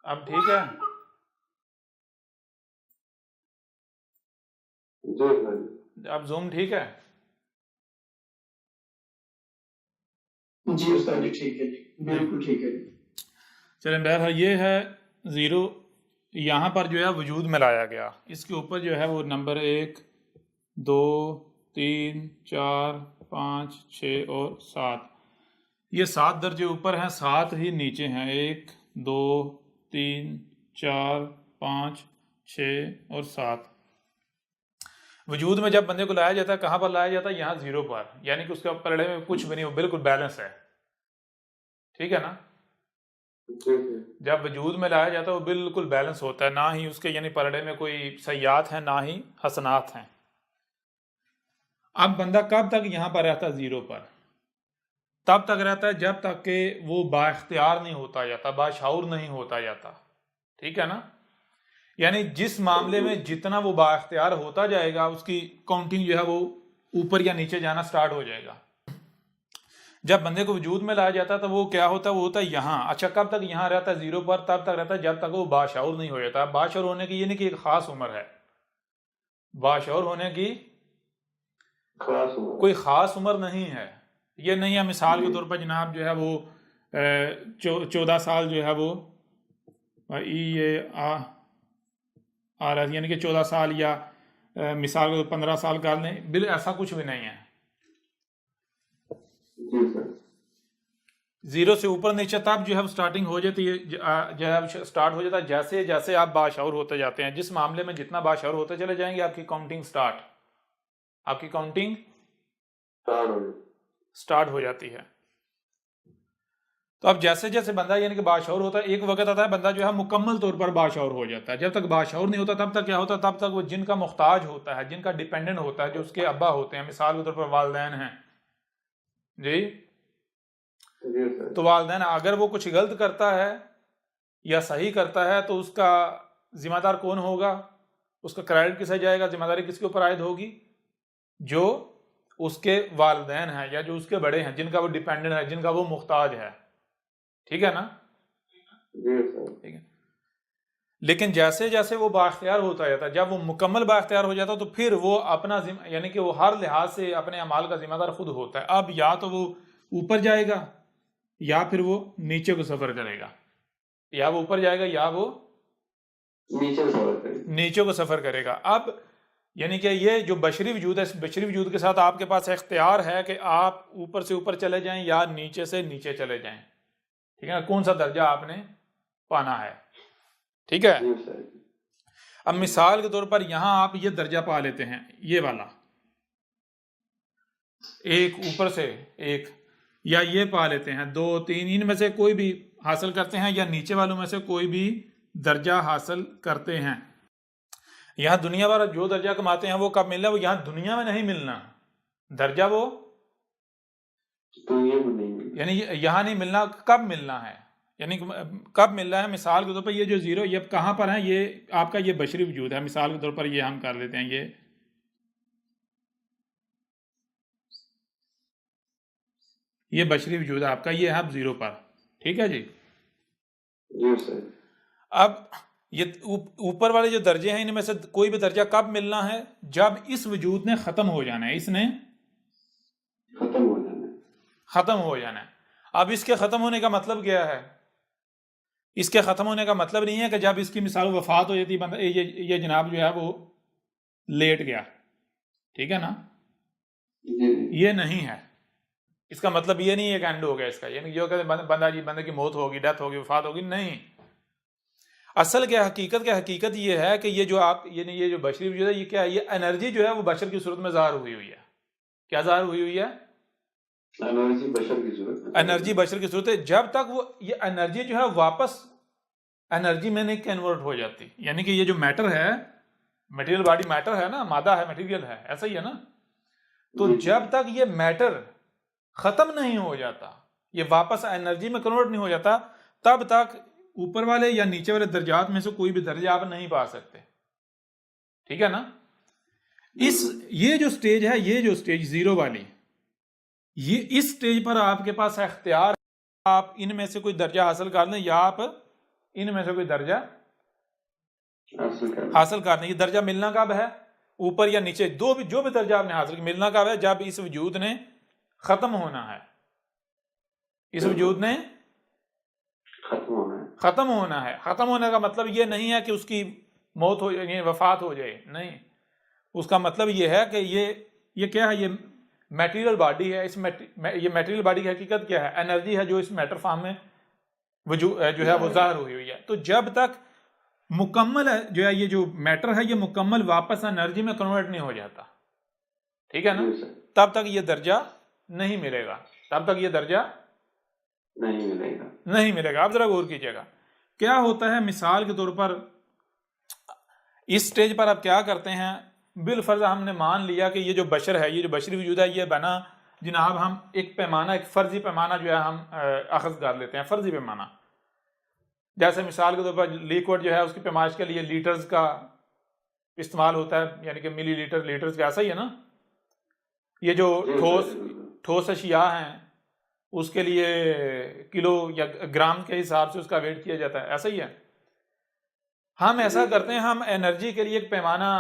अब ठीक है? अब जूम ठीक है? जी उस्ताद जी ठीक है जी, बिल्कुल ठीक है जी। चलें, बहरहाल ये है ज़ीरो, यहाँ पर जो है वजूद में लाया गया। इसके ऊपर जो है वो नंबर 1, 2, 3, 4, 5, 6 और 7, ये 7 दर्जे ऊपर हैं, 7 ही नीचे हैं। 1, 2, 3, 4, 5, 6 और 7। वजूद में जब बंदे को लाया जाता है, कहाँ पर लाया जाता है? यहाँ ज़ीरो पर, यानी कि उसके पलड़े में कुछ भी नहीं, बिल्कुल बैलेंस है। ठीक है ना? जब वजूद में लाया जाता है वो बिल्कुल बैलेंस होता है, ना ही उसके यानी पलड़े में कोई सयात है ना ही हसनात हैं। अब बंदा कब तक यहाँ पर रहता है ज़ीरो पर? तब तक रहता है जब तक कि वो बाख्तियार नहीं होता जाता, बाशऊर नहीं होता जाता। ठीक है ना? यानी जिस मामले में जितना वो बाख्तियार होता जाएगा, उसकी काउंटिंग जो है वो ऊपर या नीचे जाना स्टार्ट हो जाएगा। जब बंदे को वजूद में लाया जाता है तो वो क्या होता है? वो होता है यहाँ। अच्छा, कब तक यहाँ रहता है ज़ीरो पर? तब तक रहता है जब तक वो बाशऊर नहीं हो जाता। बाशऊर होने की ये नहीं कि एक ख़ास उम्र है, बाशऊर होने की कोई ख़ास उम्र नहीं है। ये नहीं है मिसाल के तौर पर जनाब जो है वो 14 साल जो है वो ये आ रहा है, यानी कि 14 साल या मिसाल के 15 साल कर लें, बिल ऐसा कुछ भी नहीं है। ज़ीरो से ऊपर नीचे तब जो है स्टार्टिंग हो जाती है, जो है स्टार्ट हो जाता है जैसे जैसे आप बाशऊर होते जाते हैं। जिस मामले में जितना बाशऊर होते चले जाएंगे, आपकी काउंटिंग स्टार्ट हो जाती है। तो अब जैसे जैसे बंदा यानी कि बाशऊर होता है, एक वक्त आता है बंदा जो है मुकम्मल तौर पर बाशऊर हो जाता है। जब तक बाशऊर नहीं होता तब तक क्या होता है? तब तक वो जिनका मुख्ताज होता है, जिनका डिपेंडेंट होता है, जो उसके अब्बा होते हैं, मिसाल के तौर पर वालिदैन हैं जी, तो वालिदैन अगर वो कुछ गलत करता है या सही करता है तो उसका जिम्मेदार कौन होगा? उसका क्रेडिट किसे जाएगा? जिम्मेदारी किसके ऊपर आयद होगी? जो उसके वालिदैन हैं या जो उसके बड़े हैं, जिनका वो डिपेंडेंट है, जिनका वो मुख्ताज है। ठीक है ना? ठीक है। लेकिन जैसे जैसे वो बाख्तियार होता जाता है, जब वो मुकम्मल बाख्तियार हो जाता है, तो फिर वो अपना यानी कि वो हर लिहाज से अपने अमाल का जिम्मेदार खुद होता है। अब या तो वो ऊपर जाएगा या फिर वो नीचे को सफर करेगा, या वो ऊपर जाएगा या वो नीचे को सफर करेगा। अब यानी कि ये जो बशरी वजूद है, इस बशरी वजूद के साथ आपके पास इख्तियार है कि आप ऊपर से ऊपर चले जाएं या नीचे से नीचे चले जाएं। ठीक है ना? कौन सा दर्जा आपने पाना है। ठीक है? अब मिसाल के तौर पर यहां आप ये दर्जा पा लेते हैं, ये वाला एक ऊपर से एक, या ये पा लेते हैं 2, 3, इनमें से कोई भी हासिल करते हैं, या नीचे वालों में से कोई भी दर्जा हासिल करते हैं। यहां दुनिया भर जो दर्जा कमाते हैं वो कब मिलना? वो यहां दुनिया में नहीं मिलना दर्जा, वो यानी यहां नहीं मिलना। कब मिलना है? यानी कब मिल रहा है? मिसाल के तौर पर ये जो ज़ीरो, ये कहाँ पर है? ये आपका ये बशरी वजूद है। मिसाल के तौर पर ये हम कर लेते हैं, ये बशरी वजूद है आपका, ये है अब ज़ीरो पर। ठीक है जी? अब ये ऊपर वाले जो दर्जे हैं, इनमें से कोई भी दर्जा कब मिलना है? जब इस वजूद ने ख़त्म हो जाना है, इसने ख़त्म हो जाना है। अब इसके ख़त्म होने का मतलब क्या है? इसके ख़त्म होने का मतलब नहीं है कि जब इसकी मिसाल वफात हो जाती, बंदा ये जनाब जो है वो लेट गया। ठीक है ना? ये नहीं है। इसका मतलब ये नहीं है कि एंड हो गया इसका, यानी जो कहते बंदे की मौत होगी, डेथ होगी, वफात होगी, नहीं। असल क्या हकीकत ये है कि ये जो आप ये जो बशरी वजूद है, ये क्या है? ये एनर्जी जो है वो बशर की सूरत में ज़ाहिर हुई है। क्या ज़ाहिर हुई है? एनर्जी बशर की सूरत है। जब तक वो ये एनर्जी जो है वापस एनर्जी में नहीं कन्वर्ट हो जाती, यानी कि ये जो मैटर है, मटेरियल बॉडी मैटर है ना, मादा है, मटेरियल है, ऐसा ही है ना। तो जब तक ये मैटर खत्म नहीं हो जाता, ये वापस एनर्जी में कन्वर्ट नहीं हो जाता, तब तक ऊपर वाले या नीचे वाले दर्जात में से कोई भी दर्जा आप नहीं पा सकते। ठीक है ना? ये जो स्टेज है, ये जो स्टेज ज़ीरो वाली, ये इस स्टेज पर आपके पास इख्तियार, आप इनमें से कोई दर्जा हासिल कर लें या आप इनमें से कोई दर्जा हासिल हासिल करने की। दर्जा मिलना कब है? ऊपर या नीचे, जो भी दर्जा आपने हासिल किया, मिलना कब है? जब इस वजूद ने खत्म होना है। इस वजूद ने खत्म होना है। खत्म होना है। खत्म होने का मतलब ये नहीं है कि उसकी मौत हो जाए, वफात हो जाए, नहीं। उसका मतलब ये है कि ये क्या है? ये मटेरियल बॉडी है। ये मटेरियल बॉडी की हकीकत क्या है? एनर्जी है जो इस मैटर फॉर्म में जो है वो जाहिर हुई हुई है। तो जब तक मुकम्मल जो है ये जो मैटर है ये मुकम्मल वापस एनर्जी में कन्वर्ट नहीं हो जाता, ठीक है ना, तब तक ये दर्जा नहीं मिलेगा। तब तक ये दर्जा नहीं मिलेगा। आप जरा गौर कीजिएगा क्या होता है। मिसाल के तौर पर इस स्टेज पर आप क्या करते हैं, बिलफर्ज हमने मान लिया कि ये जो बशर है, ये जो बशरी वजूद है, ये बना जनाब, हम एक पैमाना, एक फ़र्जी पैमाना जो है हम अखज़ कर लेते हैं, फ़र्जी पैमाना। जैसे मिसाल के तौर पर लिक्विड जो है उसकी पैमाइश के लिए लीटर्स का इस्तेमाल होता है, यानी कि मिली लीटर, लीटर्स का, ऐसा ही है ना। ये जो ठोस अशिया हैं उसके लिए किलो या ग्राम के हिसाब से उसका वेट किया जाता है, ऐसा ही है। हम ऐसा करते हैं, हम एनर्जी के लिए एक पैमाना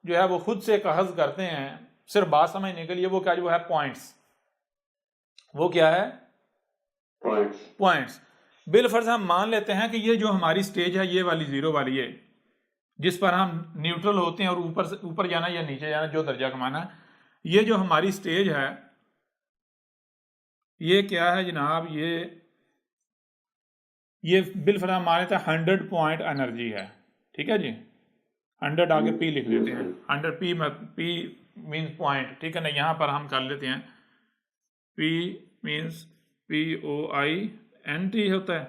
जो है वो खुद से अखज़ करते हैं, सिर्फ बात समझने के लिए। वो क्या जो है पॉइंट्स, वो क्या है? पॉइंट्स। बिलफर्ज हम मान लेते हैं कि ये जो हमारी स्टेज है, ये वाली जीरो वाली है, जिस पर हम न्यूट्रल होते हैं और ऊपर से ऊपर जाना या नीचे जाना, जो दर्जा कमाना है, ये जो हमारी स्टेज है ये क्या है जनाब? ये बिलफर्ज हम मान लेते हैं 100 पॉइंट एनर्जी है, ठीक है जी। 100 आगे पी लिख देते हैं, 100 पी मीन्स पॉइंट, ठीक है ना। यहाँ पर हम कर लेते हैं पी मीन्स POINT होता है,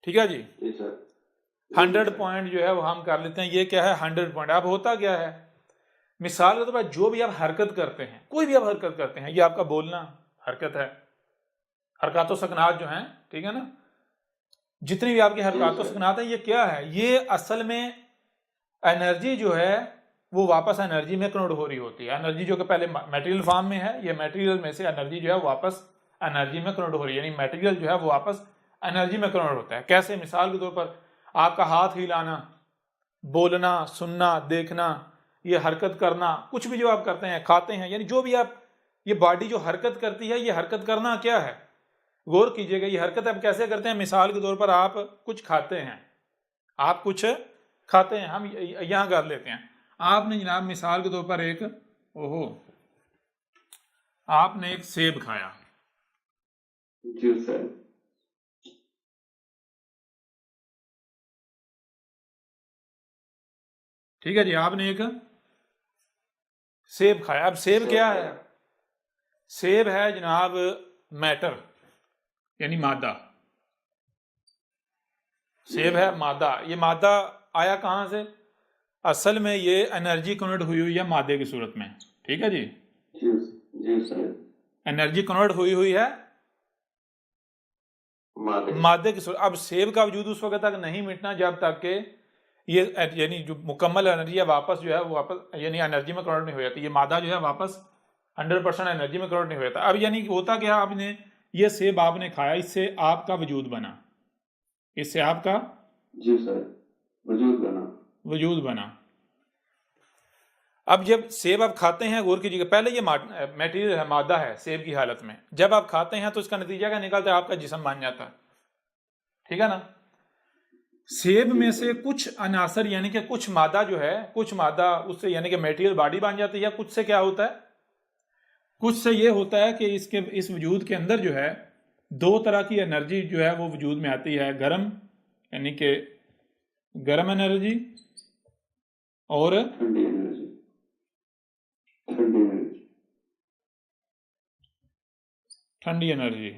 ठीक है जी। 100 पॉइंट जो है वो हम कर लेते हैं। ये क्या है? 100 पॉइंट। अब होता क्या है, मिसाल के तौर पर जो भी आप हरकत करते हैं, कोई भी आप हरकत करते हैं, ये आपका बोलना हरकत है, हरकत सकनात जो हैं, ठीक है ना, जितनी भी आपकी हरकत सकनात है, ये क्या है? ये असल में एनर्जी जो है वो वापस एनर्जी में कन्वर्ट हो रही होती है। एनर्जी जो कि पहले मटेरियल फॉर्म में है, ये मटेरियल में से एनर्जी जो है वापस एनर्जी में कन्वर्ट हो रही है, यानी मटेरियल जो है वो वापस एनर्जी में कन्वर्ट होता है। कैसे? मिसाल के तौर पर आपका हाथ हिलाना, बोलना, सुनना, देखना, ये हरकत करना, कुछ भी जो आप करते हैं, खाते हैं, यानी जो भी आप, ये बॉडी जो हरकत करती है, ये हरकत करना क्या है? गौर कीजिएगा, ये हरकत आप कैसे करते हैं। मिसाल के तौर पर आप कुछ खाते हैं, आप कुछ खाते हैं, हम यहाँ कर लेते हैं। आपने जनाब मिसाल के तौर पर आपने एक सेब खाया, जी सर। ठीक है जी, आपने एक सेब खाया। अब सेब क्या है? सेब है जनाब मैटर, यानी मादा। सेब है मादा। ये मादा आया कहां से? असल में ये एनर्जी कन्वर्ट हुई हुई है मादे की सूरत में, ठीक है जी। जी सर। एनर्जी कन्वर्ट हुई है मादे की सूरत। अब सेब का वजूद उस वक्त तक नहीं मिटना जब तक के ये यानी जो मुकम्मल एनर्जी है वापस जो है वो वापस यानी एनर्जी में कन्वर्ट नहीं हो जाती। ये मादा जो है वापस 100% एनर्जी में कन्वर्ट नहीं हो जाता। अब यानी होता क्या, आपने ये सेब आपने खाया, इससे आपका वजूद बना, इससे आपका जी सर वजूद बना। अब जब सेब आप खाते हैं, गौर कीजिएगा, पहले ये मटेरियल है, मादा है सेब की हालत में। जब आप खाते हैं तो इसका नतीजा क्या निकलता है? आपका जिस्म बन जाता है, ठीक है ना। सेब में से कुछ अनासर यानी कि कुछ मादा जो है, कुछ मादा उससे यानी कि मटेरियल बॉडी बन जाती है। कुछ से क्या होता है? कुछ से ये होता है कि इस वजूद के अंदर जो है दो तरह की एनर्जी जो है वो वजूद में आती है। गर्म यानी कि गर्म एनर्जी और ठंडी एनर्जी।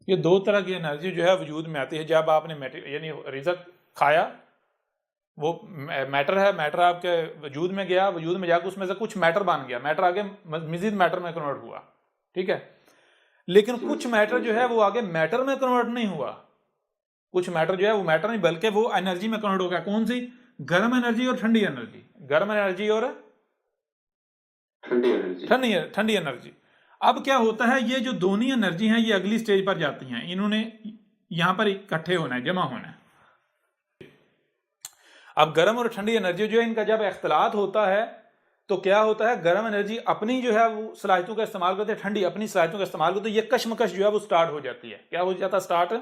ये दो तरह की एनर्जी जो है वजूद में आती है जब आपने यानी रिज़्क खाया, वो मैटर है, मैटर आपके वजूद में गया, वजूद में जाकर उसमें से कुछ मैटर बन गया, मैटर आगे मजीद मैटर में कन्वर्ट हुआ, ठीक है। लेकिन कुछ मैटर जो है वो आगे मैटर में कन्वर्ट नहीं हुआ। कुछ मैटर जो है वो मैटर नहीं बल्कि वो एनर्जी में कन्वर्ट हो गया। कौन सी? गर्म एनर्जी और ठंडी एनर्जी। गर्म एनर्जी और ठंडी एनर्जी। अब क्या होता है, ये जो दोनों एनर्जी हैं ये अगली स्टेज पर जाती हैं। इन्होंने यहां पर इकट्ठे होना है, जमा होना है। अब गर्म और ठंडी एनर्जी जो है इनका जब इख्तलात होता है तो क्या होता है, गर्म एनर्जी अपनी जो है वो सलाहियतों का इस्तेमाल करते हैं, ठंडी अपनी सलाहियतों का इस्तेमाल करते हैं, ये कशमकश जो है वो स्टार्ट हो जाती है। क्या हो जाता है स्टार्ट?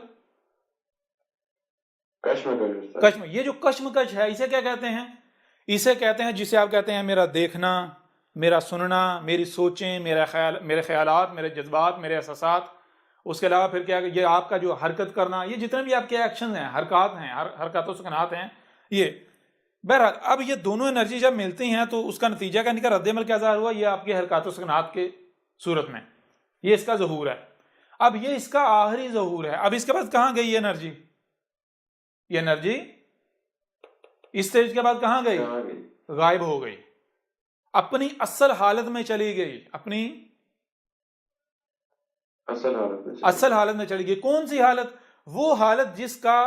कश्म। ये जो कश्मकश है इसे क्या कहते हैं? इसे कहते हैं, जिसे आप कहते हैं मेरा देखना, मेरा सुनना, मेरी सोचें, मेरे ख्यालात, मेरे जज्बात, मेरे एहसासात। उसके अलावा फिर क्या, ये आपका जो हरकत करना, ये जितने भी आपके एक्शन हैं, हरकत हैं, हरकतों सुकनात हैं, ये बहरहाल अब ये दोनों एनर्जी जब मिलती हैं तो उसका नतीजा क्या निकला, रद्द-ए-अमल क्या ज़ाहिर हुआ? ये आपके हरकत सुकनात के सूरत में ये इसका ज़हूर है। अब ये इसका आखिरी ज़हूर है। अब इसके बाद कहाँ गई ये एनर्जी? ये एनर्जी इस स्टेज के बाद कहाँ गई? गायब हो गई, अपनी असल हालत में चली गई, अपनी असल हालत में चली गई। कौन सी हालत? वो हालत जिसका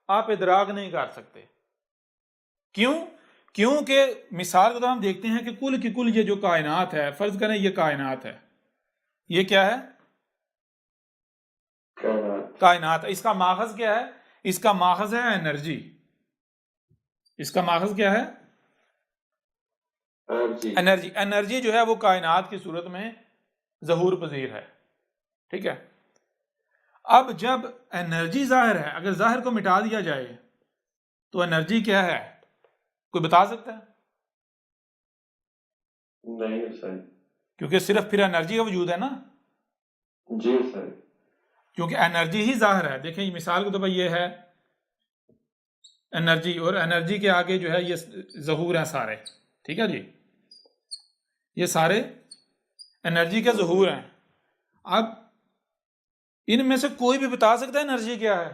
आप इदराक नहीं कर सकते। क्यों? क्योंकि मिसाल के तो हम देखते हैं कि कुल की कुल ये जो कायनात है, फर्ज करें ये कायनात है, ये क्या है? कायनात है। इसका माखज क्या है? इसका माखज है एनर्जी। इसका माखज क्या है? एनर्जी। एनर्जी जो है वो कायनात की सूरत में ज़हूर पजीर है, ठीक है। अब जब एनर्जी जाहिर है, अगर जाहिर को मिटा दिया जाए तो एनर्जी क्या है? कोई बता सकता है? नहीं सर, क्योंकि सिर्फ फिर एनर्जी का वजूद है ना। जी सर, क्योंकि एनर्जी ही जाहिर है। देखें मिसाल के तो भाई ये है एनर्जी, और एनर्जी के आगे जो है ये ज़हूर हैं सारे, ठीक है जी, ये सारे एनर्जी के ज़हूर हैं। अब इनमें से कोई भी बता सकता है एनर्जी क्या है?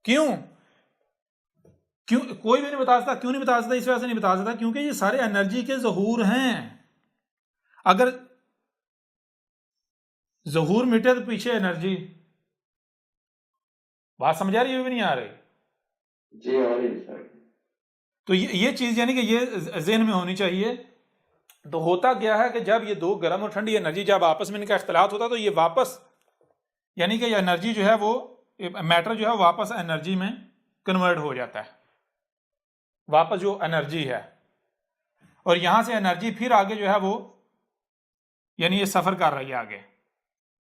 क्यों? कोई भी नहीं बता सकता। क्यों नहीं बता सकता? इस वजह से नहीं बता सकता क्योंकि ये सारे एनर्जी के ज़हूर हैं। अगर ज़हूर मिटे तो पीछे एनर्जी। बात समझ आ रही है भी नहीं आ रही? जी आ रही है सर। तो ये चीज यानी कि ये ज़हन में होनी चाहिए। तो होता क्या है कि जब ये दो गर्म और ठंडी एनर्जी जब आपस में इनका इख्तलात होता है तो ये वापस यानी कि एनर्जी जो है वो मैटर जो है वापस एनर्जी में कन्वर्ट हो जाता है, वापस जो एनर्जी है, और यहां से एनर्जी फिर आगे जो है वो यानी ये सफर कर रही है आगे,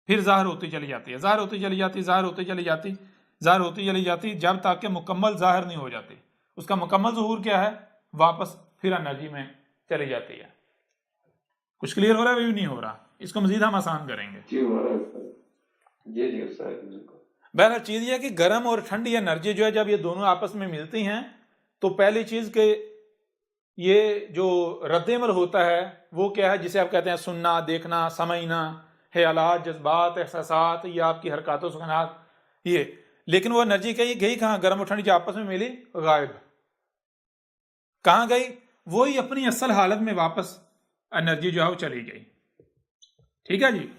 फिर ज़ाहिर होती चली जाती है, ज़ाहिर होती चली जाती, ज़ाहिर होती चली जाती, ज़ाहिर होती चली जाती, जब तक कि मुकम्मल ज़ाहिर नहीं हो जाती। उसका मुकम्मल ज़हूर क्या है? वापस फिर एनर्जी में चली जाती है। कुछ क्लियर हो रहा है? भी नहीं हो रहा? इसको मजीद हम आसान करेंगे। जी हो रहा है सर। जी जी सर। बहरहाल चीज़ यह है कि गर्म और ठंडी एनर्जी जो है जब ये दोनों आपस में मिलती हैं तो पहली चीज़ के ये जो रद्द-ए-अमल होता है वो क्या है, जिसे आप कहते हैं सुनना, देखना, समझना, ख्यालात, जज्बात, एहसासात, या आपकी हरकतों सुकनात, ये। लेकिन वो एनर्जी कहीं गई कहाँ? गर्म और ठंडी जो आपस में मिली, गायब। कहाँ गई? वही अपनी असल हालत में वापस एनर्जी जो है वो चली गई, ठीक है जी।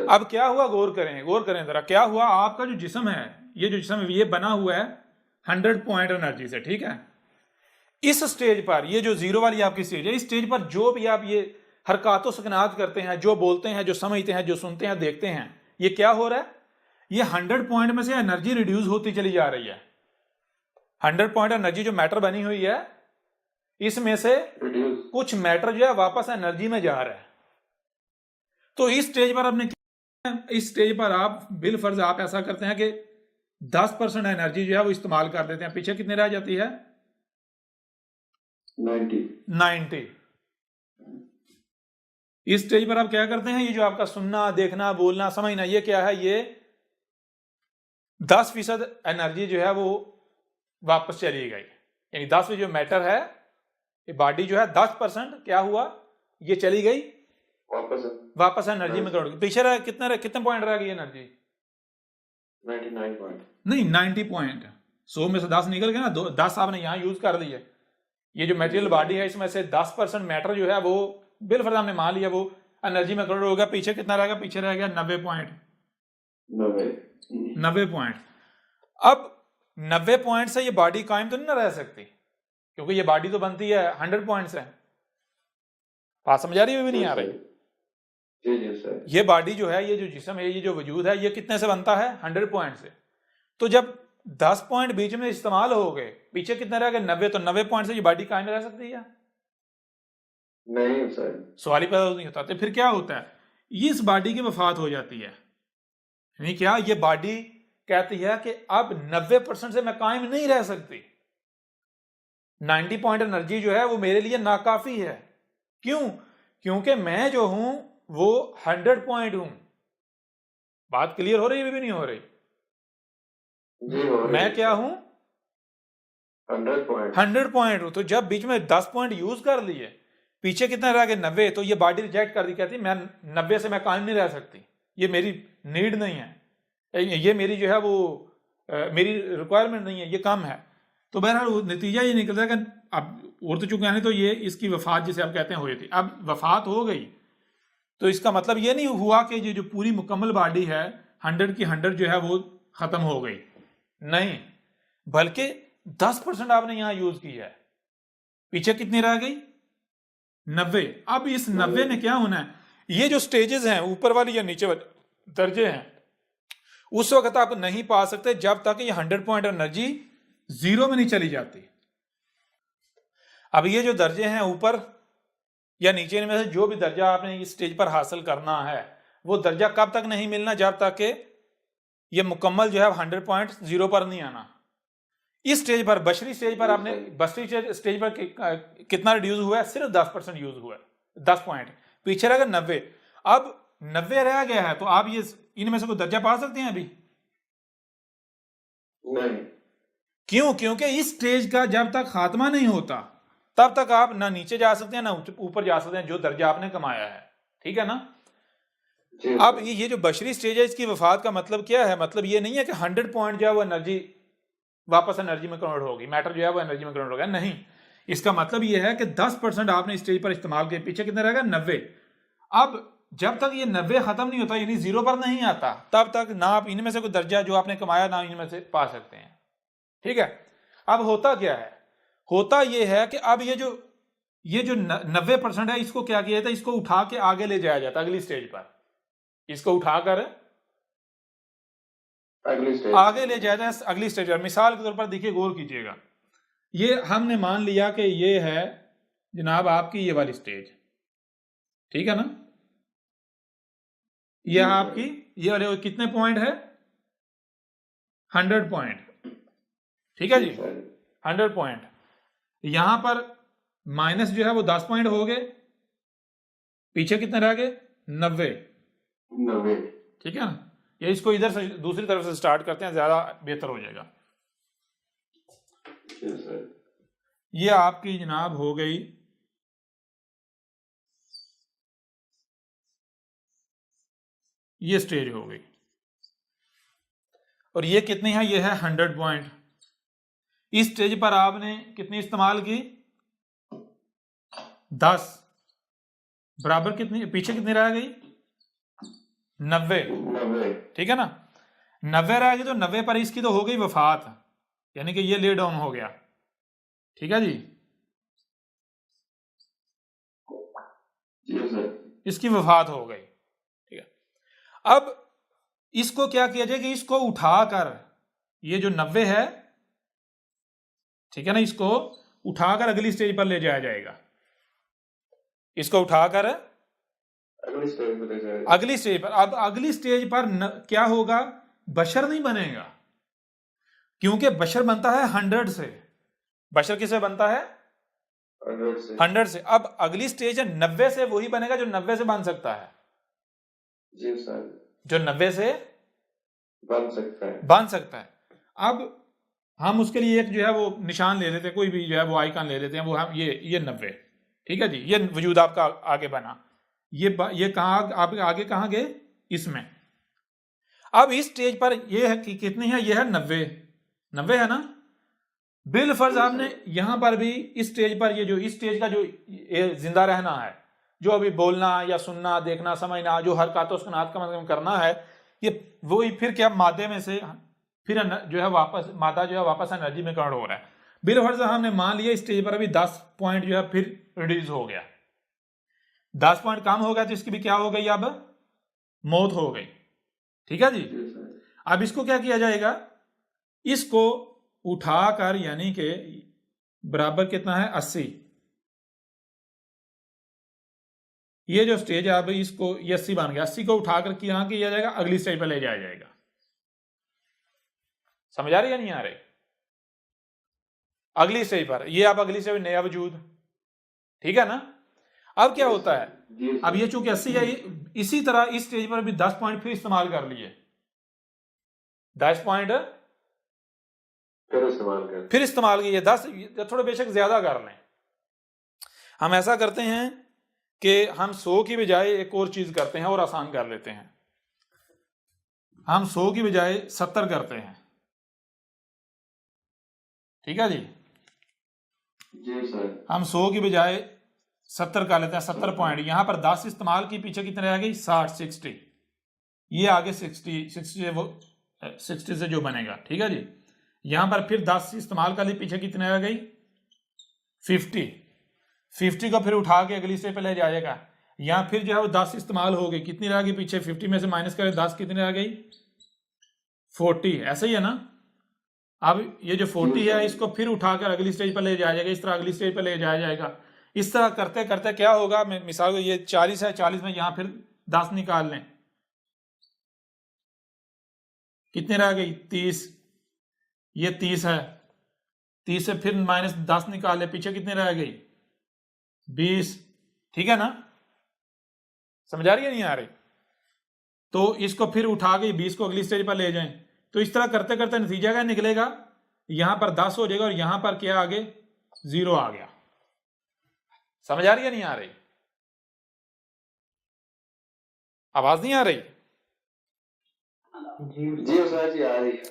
अब क्या हुआ? गौर करें जरा। क्या हुआ? आपका जो जिस्म है, ये जो जिस्म है ये बना हुआ है 100 पॉइंट एनर्जी से, ठीक है। इस स्टेज पर, ये जो जीरो वाली आपकी स्टेज है, इस स्टेज पर जो भी आप ये हरकतों सुकनात करते हैं, जो बोलते हैं, जो समझते हैं, जो सुनते हैं, देखते हैं, ये क्या हो रहा है? ये 100 पॉइंट में से एनर्जी रिड्यूस होती चली जा रही है। 100 पॉइंट एनर्जी जो मैटर बनी हुई है, इसमें से कुछ मैटर जो है वापस एनर्जी में जा रहा है। तो इस स्टेज पर आपने, इस स्टेज पर आप बिलफर्ज आप ऐसा करते हैं कि 10% एनर्जी जो है वो इस्तेमाल कर देते हैं। पीछे कितनी रह जाती है? 90। इस स्टेज पर आप क्या करते हैं? ये जो आपका सुनना, देखना, बोलना, समझना, ये क्या है? ये 10% एनर्जी जो है वो वापस चली गई। यानी 10 जो मैटर है, ये बॉडी जो है 10% क्या हुआ? ये चली गई वापस एनर्जी में करोड़। पीछे रह कितने पॉइंट रह गई एनर्जी? 99 पॉइंट नहीं, 90 पॉइंट। 100 में से 10 निकल गए ना, 10 आपने यहां यूज कर दिए। ये जो मटेरियल बॉडी है इसमें से 10% मैटर जो है वो बिलफर्ज हमने मान लिया वो एनर्जी में कन्वर्ट हो गया। पीछे कितना रहेगा? पीछे रह गया 90 पॉइंट। 90 पॉइंट। अब 90 पॉइंट से ये बॉडी कायम तो नहीं ना रह सकती, क्योंकि ये बॉडी तो बनती है 100 पॉइंट से। बात समझ आ रही है भी नहीं आ रही? जी जी सर। ये बॉडी जो है, ये जो जिस्म है, ये जो वजूद है, ये कितने से बनता है? 100 पॉइंट से। तो जब 10 पॉइंट बीच में इस्तेमाल हो गए, पीछे कितने रह गए? 90। तो 90 पॉइंट से ये बॉडी कायम रह सकती है? नहीं सर। सवाल ही पैदा नहीं होता। तो फिर क्या होता है? इस बॉडी की वफात हो जाती है। यानी क्या? ये बॉडी कहती है कि अब 90% से मैं कायम नहीं रह सकती, 90 पॉइंट एनर्जी जो है वो मेरे लिए नाकाफी है। क्यों? क्योंकि मैं जो हूं वो 100 पॉइंट हूं। बात क्लियर हो रही है भी नहीं हो रही? जी हो रही मैं है क्या सर। हूं? 100 पॉइंट। 100 पॉइंट हूं। तो जब बीच में 10 पॉइंट यूज कर लिए, पीछे कितने रह गए? 90। तो ये बॉडी रिजेक्ट कर दी, कहती मैं 90 से मैं कायम नहीं रह सकती, ये मेरी नीड नहीं है, ये मेरी जो है वो मेरी रिक्वायरमेंट नहीं है, ये कम है। तो बहरहाल नतीजा ये निकलता है कि अब उड़ तो चुके हैं, तो ये इसकी वफात जिसे आप कहते हैं हुई थी। अब वफात हो गई तो इसका मतलब ये नहीं हुआ कि ये जो पूरी मुकम्मल बॉडी है 100 की 100 जो है वो खत्म हो गई, नहीं, बल्कि 10% आपने यहां यूज की है। पीछे कितनी रह गई? 90। अब इस 90 ने क्या होना है? ये जो स्टेजेस हैं, ऊपर वाली या नीचे वाले दर्जे हैं, उस वक्त आप नहीं पा सकते जब तक ये 100 पॉइंट एनर्जी जीरो में नहीं चली जाती। अब ये जो दर्जे हैं ऊपर या नीचे, इनमें से जो भी दर्जा आपने इस स्टेज पर हासिल करना है, वो दर्जा कब तक नहीं मिलना? जब तक कि ये मुकम्मल जो है 100 पॉइंट जीरो पर नहीं आना। इस स्टेज पर, बशरी स्टेज पर, आपने बशरी स्टेज पर कितना रिड्यूस हुआ है? सिर्फ 10% यूज हुआ है, 10 पॉइंट। पीछे रह गया 90। अब 90 रह गया है, तो आप ये इनमें से कोई दर्जा पा सकते हैं अभी? नहीं। क्यों? क्योंकि इस स्टेज का जब तक खात्मा नहीं होता तब तक आप ना नीचे जा सकते हैं ना ऊपर जा सकते हैं, जो दर्जा आपने कमाया है। ठीक है ना? अब ये जो बशरी स्टेज है, इसकी वफात का मतलब क्या है? मतलब ये नहीं है कि 100 पॉइंट जो है वो एनर्जी वापस एनर्जी में कन्वर्ट होगी, मैटर जो है वो एनर्जी में कन्वर्ट होगा, नहीं। इसका मतलब ये है कि 10% आपने स्टेज पर इस्तेमाल किया, पीछे कितने रहेगा? 90। अब जब तक ये 90 खत्म नहीं होता, यानी जीरो पर नहीं आता, तब तक ना आप इनमें से कोई दर्जा जो आपने कमाया ना इनमें से पा सकते हैं। ठीक है? अब होता क्या है? होता यह है कि अब ये जो 90% है, इसको क्या किया जाता है? इसको उठा के आगे ले जाया जाता है अगली स्टेज पर। इसको उठाकर अगली स्टेज आगे ले जाया जाए अगली स्टेज पर। मिसाल के तौर पर देखिए, गौर कीजिएगा, ये हमने मान लिया कि ये है जनाब आपकी ये वाली स्टेज, ठीक है ना? ये आपकी ये वाले कितने पॉइंट है? 100 पॉइंट। ठीक है जी, 100 पॉइंट। यहां पर माइनस जो है वो 10 पॉइंट हो गए, पीछे कितने रह गए? 90। ठीक है ना? ये इसको इधर से दूसरी तरफ से स्टार्ट करते हैं, ज्यादा बेहतर हो जाएगा। ये आपकी जनाब हो गई ये स्टेज हो गई, और ये कितनी है? ये है 100 पॉइंट। इस स्टेज पर आपने कितनी इस्तेमाल की? 10 बराबर कितनी, पीछे कितनी रह गई? 90। ठीक है ना? 90 रह गई, तो 90 पर इसकी तो हो गई वफात, यानी कि ये ले डाउन हो गया। ठीक है जी, इसकी वफात हो गई। ठीक है? अब इसको क्या किया जाए कि इसको उठाकर, ये जो 90 है, ठीक है ना, इसको उठाकर अगली स्टेज पर ले जाया जाएगा। इसको उठाकर अगली स्टेज पर। अब अगली स्टेज पर क्या होगा? बशर नहीं बनेगा, क्योंकि बशर बनता है 100 से। बशर किससे बनता है? 100 से। अब अगली स्टेज है 90 से, वही बनेगा जो 90 से बन सकता है। जी सर। जो 90 से बन सकता है। अब हम उसके लिए एक जो है वो निशान ले लेते हैं, कोई भी जो है वो आइकन ले लेते हैं, वो हम ये 90। ठीक है जी, ये वजूद आपका आगे बना। ये कहाँ आप आगे कहाँ गए? इसमें। अब इस स्टेज पर ये है कि कितनी है? ये है 90 है ना? बिल फर्ज आपने यहां पर भी इस स्टेज पर, ये जो इस स्टेज का जो जिंदा रहना है, जो अभी बोलना या सुनना, देखना, समझना, जो हरकत उसकनात का करना है, ये वही फिर क्या मादे में से फिर जो है वापस मादा जो है वापस एनर्जी में कन्वर्ट हो रहा है। बिल फर्ज हमने मान लिया स्टेज पर अभी 10 पॉइंट जो है फिर रिड्यूस हो गया। 10 पॉइंट कम हो गया तो इसकी भी क्या हो गई, अब मौत हो गई। ठीक है जी। जी सर। अब इसको क्या किया जाएगा, इसको उठाकर यानी कि बराबर कितना है 80, ये जो स्टेज है अब इसको ये 80 बन गया, 80 को उठाकर क्या किया जाएगा, अगली स्टेज पर ले जाया जाएगा। समझ आ रही है नहीं आ रही, अगली स्टेज पर, ये अब अगली स्टेज नया वजूद, ठीक है ना। अब क्या होता है, जी अब ये चूंकि 80 है, इसी तरह इस स्टेज पर भी 10 पॉइंट फिर इस्तेमाल कर लिए, 10 पॉइंट फिर इस्तेमाल किए, 10 थोड़े बेशक ज्यादा कर लें। हम ऐसा करते हैं कि हम 100 की बजाय एक और चीज करते हैं और आसान कर लेते हैं, हम 100 की बजाय 70 करते हैं। ठीक है जी, जी सर। हम 100 की बजाय 70 कर लेते हैं, 70 पॉइंट, यहां पर 10 इस्तेमाल की, पीछे कितने रह गई 60, 60, ये आगे 60 से जो बनेगा। ठीक है जी, यहां पर फिर 10 इस्तेमाल कर ली, पीछे कितने रह गई 50 को फिर उठा के अगली स्टेज पे ले जाएगा। यहां फिर जो है वो 10 इस्तेमाल हो गई, कितनी रह गई पीछे, 50 में से माइनस करें 10, कितनी रह गई 40, ऐसा ही है ना। अब ये जो 40 है इसको फिर उठाकर अगली स्टेज पर ले जाया जाएगा, इस तरह अगली स्टेज पर ले जाया जाएगा। इस तरह करते करते क्या होगा, मिसाल को ये 40 है, 40 में यहां फिर 10 निकाल लें, कितनी रह गई 30, ये 30 है, 30 से फिर माइनस 10 निकाल ले, पीछे कितनी रह गई 20। ठीक है ना, समझ आ रही है नहीं आ रही। तो इसको फिर उठा के 20 को अगली स्टेज पर ले जाएं, तो इस तरह करते करते नतीजा क्या निकलेगा, यहां पर 10 हो जाएगा और यहां पर क्या आगे 0 आ गया। समझ आ रही है नहीं आ रही, आवाज नहीं आ रही। जी उस्ताद जी आ रही है।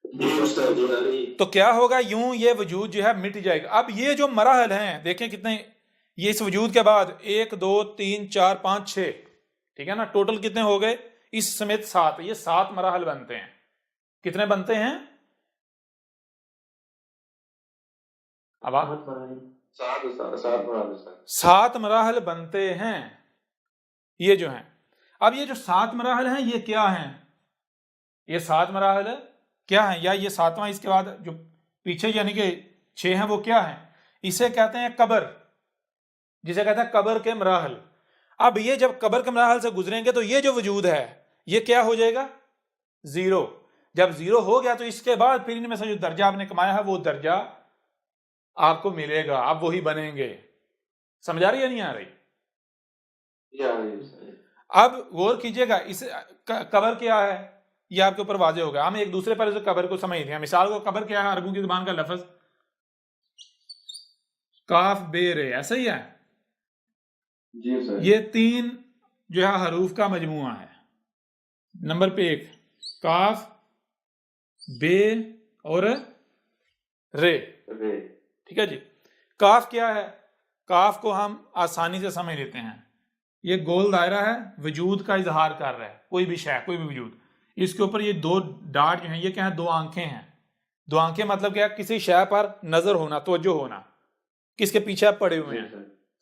जी उस्ताद जी आ रही है। तो क्या होगा, यूं ये वजूद जो है मिट जाएगा। अब ये जो मराहल हैं देखें कितने, ये इस वजूद के बाद 1 2 3 4 5 6, ठीक है ना, टोटल कितने हो गए इस समेत 7, ये 7 मराहल बनते हैं। कितने बनते हैं, अब 7 मराहल बनते हैं ये जो हैं। अब ये जो 7 मराहल हैं ये क्या हैं, ये 7 मराहल क्या हैं, या ये 7वां इसके बाद जो पीछे यानी कि 6 हैं वो क्या हैं, इसे कहते हैं कब्र, जिसे कहते हैं कब्र के मराहल। अब ये जब कब्र के मराहल से गुजरेंगे तो ये जो वजूद है ये क्या हो जाएगा 0। जब 0 हो गया तो इसके बाद फिर इनमें से जो दर्जा आपने कमाया है वो दर्जा आपको मिलेगा, आप वही बनेंगे। समझ आ रही है नहीं आ रही। अब गौर कीजिएगा, इस कब्र क्या है ये आपके ऊपर वाजे होगा। हम एक दूसरे पर कब्र को समझते हैं। मिसाल को कब्र क्या है, अरबों की जुबान का लफ्ज काफ बे रे, ऐसा ही है। जी सर। ये 3 जो है हरूफ का मजमुआ है। नंबर पे 1 काफ बे और रे, ठीक है जी। काफ क्या है, काफ को हम आसानी से समझ लेते हैं, ये गोल दायरा है, वजूद का इजहार कर रहा है, कोई भी शय, कोई भी वजूद। इसके ऊपर ये 2 डाट जो हैं ये क्या है, 2 आंखें हैं। 2 आंखें मतलब क्या, किसी शय पर नजर होना, तवज्जो होना, किसके पीछे आप पड़े हुए हैं।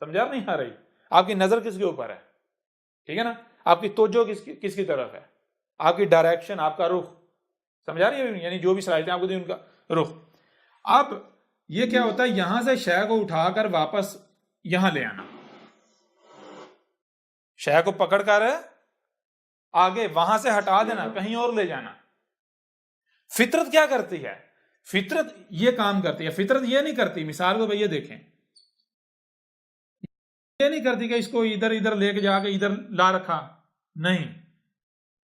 समझा नहीं आ रही, आपकी नजर किसके ऊपर है, ठीक है ना, आपकी तवज्जो किसकी तरफ है, आपकी डायरेक्शन, आपका रुख। समझा रही है, यानी जो भी सलाहियतें आपको दी उनका रुख। अब ये क्या होता है, यहां से शय को उठाकर वापस यहां ले आना, शय को पकड़कर आगे वहां से हटा देना, कहीं और ले जाना। फितरत क्या करती है, फितरत ये काम करती है। फितरत ये नहीं करती, मिसाल को भैया देखें, ये नहीं करती कि इसको इधर इधर लेके जाके इधर ला रखा, नहीं।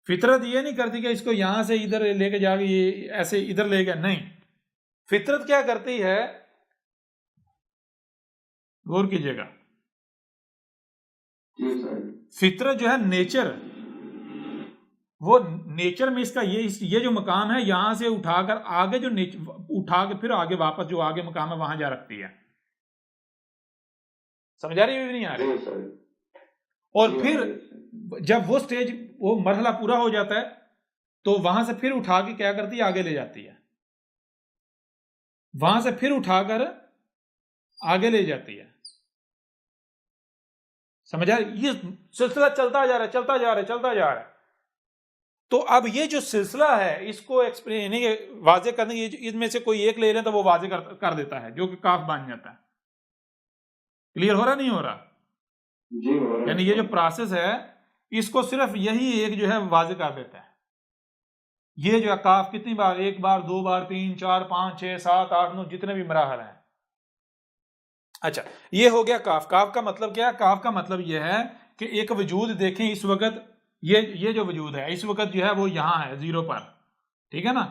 फितरत ये नहीं करती कि इसको यहां से इधर लेके जाके ये ऐसे इधर ले गया, नहीं। फितरत क्या करती है, गौर कीजिएगा, फितरत जो है नेचर, वो नेचर में इसका ये जो मकाम है, यहां से उठाकर आगे जो उठा के फिर आगे वापस जो आगे मकाम है वहां जा रखती है। समझ आ रही है, नहीं आ रही। और फिर जब वो स्टेज, वो मरहला पूरा हो जाता है तो वहां से फिर उठा के क्या करती है, आगे ले जाती है, वहां से फिर उठाकर आगे ले जाती है। समझा? ये सिलसिला चलता जा रहा है, चलता जा रहा है, चलता जा रहा है। तो अब ये जो सिलसिला है इसको एक्सप्लेन वाजे करने की, इनमें से कोई एक ले लें तो वो वाजे कर देता है, जो कि काफ बन जाता है। क्लियर हो रहा नहीं हो रहा? जी हो रहा है। यानी ये जो प्रोसेस है इसको सिर्फ यही एक जो है वाजे कर देता है। ये जो है काफ कितनी बार, एक बार, दो बार, 3, 4, 5, 6, 7, 8, 9 जितने भी मराहल हैं। अच्छा, ये हो गया काफ। काफ का मतलब क्या है? काफ का मतलब ये है कि एक वजूद देखें इस वक्त, ये जो वजूद है इस वक्त जो है वो यहां है, जीरो पर, ठीक है ना।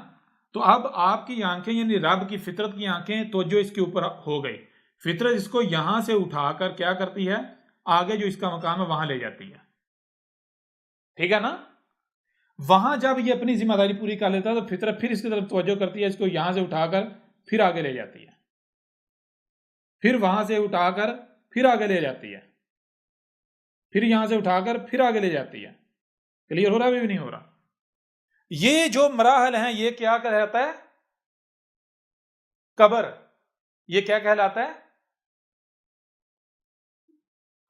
तो अब आपकी आंखें यानी रब की फितरत की आंखें तो जो इसके ऊपर हो गई, फितरत इसको यहां से उठाकर क्या करती है, आगे जो इसका मकाम है वहां ले जाती है, ठीक है ना। वहां जब ये अपनी जिम्मेदारी पूरी कर लेता है तो फितरत फिर इसकी तरफ तवज्जो करती है, इसको यहां से उठाकर फिर आगे ले जाती है, फिर वहां से उठाकर फिर आगे ले जाती है, फिर यहां से उठाकर फिर आगे ले जाती है। क्लियर हो रहा है? भी नहीं हो रहा? ये जो मराहल हैं ये क्या कहलाता है? कबर। ये क्या कहलाता है?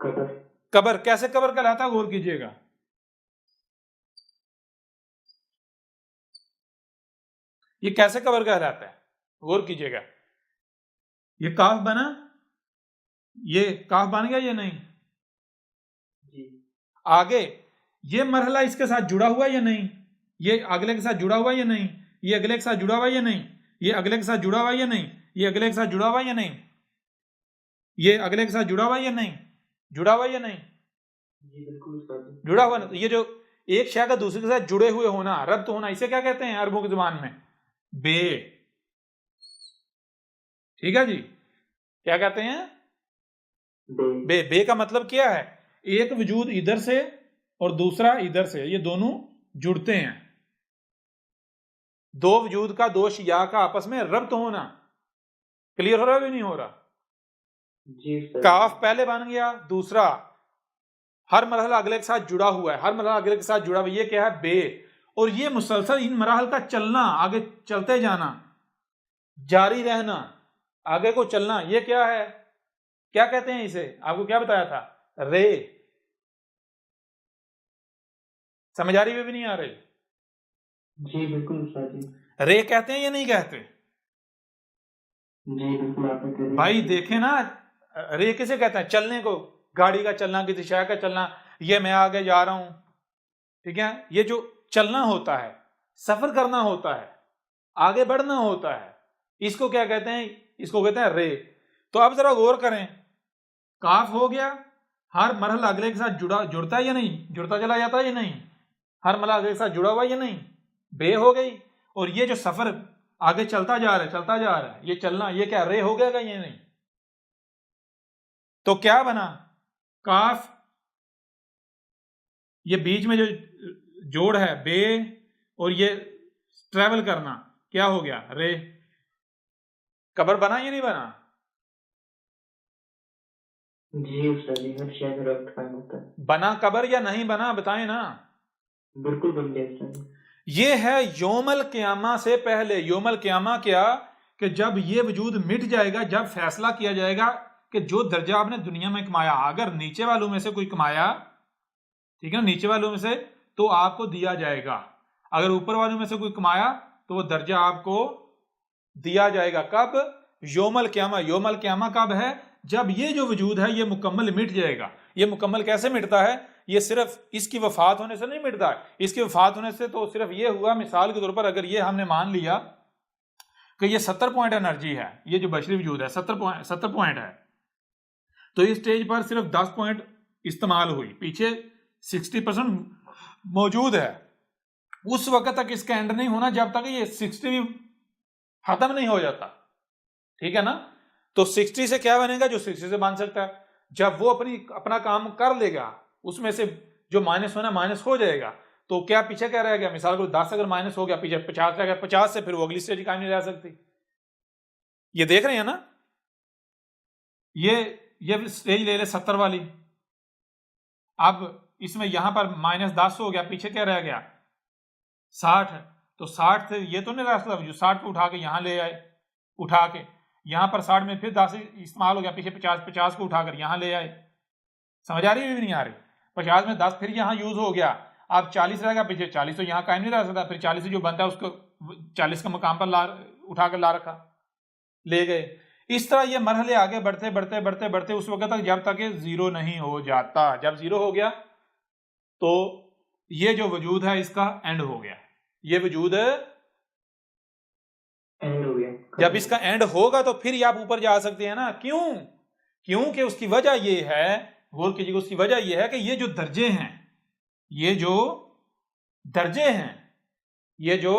कबर। कबर। कैसे कबर कहलाता है? गौर कीजिएगा। ये कैसे कबर कहलाता है? गौर कीजिएगा। ये काफ बना, ये काफ बन गया, ये नहीं जी। आगे ये मरहला इसके साथ जुड़ा हुआ या नहीं, ये अगले के साथ जुड़ा हुआ या नहीं, ये अगले के साथ जुड़ा हुआ या नहीं, ये अगले के साथ जुड़ा हुआ या नहीं, ये अगले के साथ जुड़ा हुआ या नहीं, ये अगले के साथ जुड़ा हुआ या नहीं, जुड़ा हुआ या नहीं, जी बिल्कुल जुड़ा हुआ ना। तो ये जो एक शय का दूसरे के साथ जुड़े हुए होना, रब्त होना, इसे क्या कहते हैं अरबों की जुबान में? बे। ठीक है जी, क्या कहते हैं? बे। बे का मतलब क्या है? एक वजूद इधर से और दूसरा इधर से, ये दोनों जुड़ते हैं। दो वजूद का, दो शिया का आपस में रब्त होना। क्लियर हो रहा है भी नहीं हो रहा? जी सर। काफ पहले बन गया, दूसरा हर मरहला अगले के साथ जुड़ा हुआ है, हर मरहला अगले के साथ जुड़ा हुआ है, ये क्या है? बे। और ये मुसलसल इन मराहल का चलना, आगे चलते जाना, जारी रहना, आगे को चलना, ये क्या है? क्या कहते हैं इसे? आपको क्या बताया था? रे। समझ आ रही भी नहीं आ रही? जी बिल्कुल सर जी। रे कहते हैं या नहीं कहते? जी बिल्कुल आपने भाई देखें ना, रे किसे कहते हैं? चलने को, गाड़ी का चलना, किसी शय का चलना, ये मैं आगे जा रहा हूं, ठीक है। ये जो चलना होता है, सफर करना होता है, आगे बढ़ना होता है, इसको क्या कहते हैं? इसको कहते हैं रे। तो अब जरा गौर करें, काफ हो गया, हर मरहला अगले के साथ जुड़ता है या नहीं, जुड़ता चला जाता है या नहीं, हर मरहला अगले के साथ जुड़ा हुआ या नहीं, बे हो गई। और ये जो सफर आगे चलता जा रहा है, चलता जा रहा है, ये चलना, ये क्या रे हो गया ये नहीं? तो क्या बना? काफ। ये बीच में जो जोड़ है बे, और ये ट्रेवल करना क्या हो गया? रे। कबर बना या नहीं बना? जी उस्ताद जी, हर शय में रब्त कायम होता है। बना कबर या नहीं बना? बताएं ना। बिल्कुल बन गया उस्ताद जी। ये है योमल क़यामा से पहले। योमल क़यामा क्या? कि जब ये वजूद मिट जाएगा, जब फैसला किया जाएगा कि जो दर्जा आपने दुनिया में कमाया, अगर नीचे वालों में से कोई कमाया, ठीक है, नीचे वालों में से, तो आपको दिया जाएगा। अगर ऊपर वालों में से कोई कमाया तो वो दर्जा आपको दिया जाएगा। कब? योमल क़यामा। योमल क़यामा कब है? जब ये जो वजूद है ये मुकम्मल मिट जाएगा। ये मुकम्मल कैसे मिटता है? ये सिर्फ इसकी वफात होने से नहीं मिटता है। इसकी वफात होने से तो सिर्फ ये हुआ, मिसाल के तौर पर अगर ये हमने मान लिया कि ये 70 पॉइंट एनर्जी है, ये जो बशरी वजूद है 70 पॉइंट है, तो इस स्टेज पर सिर्फ 10 पॉइंट इस्तेमाल हुई, पीछे 60% मौजूद है। उस वक्त तक इसका एंड नहीं होना जब तक ये 60 भी खत्म नहीं हो जाता, ठीक है ना। तो 60 से क्या बनेगा? जो 60 से बन सकता है। जब वो अपना काम कर लेगा, उसमें से जो माइनस होना माइनस हो जाएगा, तो क्या पीछे क्या रह गया? मिसाल को 10 अगर माइनस हो गया, पीछे 50 रह गया, 50 से फिर वो अगली स्टेज कायम नहीं रह सकती। ये देख रहे हैं ना? ये स्टेज ले ले 70 वाली, अब इसमें यहां पर -10 हो गया, पीछे क्या रह गया? 60। तो 60 से ये तो नहीं रास्ता, जो 60 को उठा के यहां ले आए, उठा के यहां पर 60 में फिर 10 इस्तेमाल हो गया, पीछे 50 को उठाकर यहां ले आए, समझ आ रही है भी नहीं आ रही? 50 में 10 फिर यहाँ यूज हो गया, अब 40 रहेगा, पीछे 40 तो यहाँ कायम नहीं रह सकता, फिर 40 से जो बनता है उसको 40 का मकाम पर उठा कर ला रखा, ले गए। इस तरह ये मरहले आगे बढ़ते बढ़ते बढ़ते बढ़ते उस वक्त तक जब तक ये जीरो नहीं हो जाता। जब जीरो हो गया तो ये जो वजूद है इसका एंड हो गया, ये वजूद एंड हो गया। जब इसका एंड होगा तो फिर ये आप ऊपर जा सकते हैं ना। क्यों? क्योंकि उसकी वजह ये है, गौर कीजिएगा, उसकी वजह ये है कि ये जो दर्जे हैं, ये जो दर्जे हैं, ये जो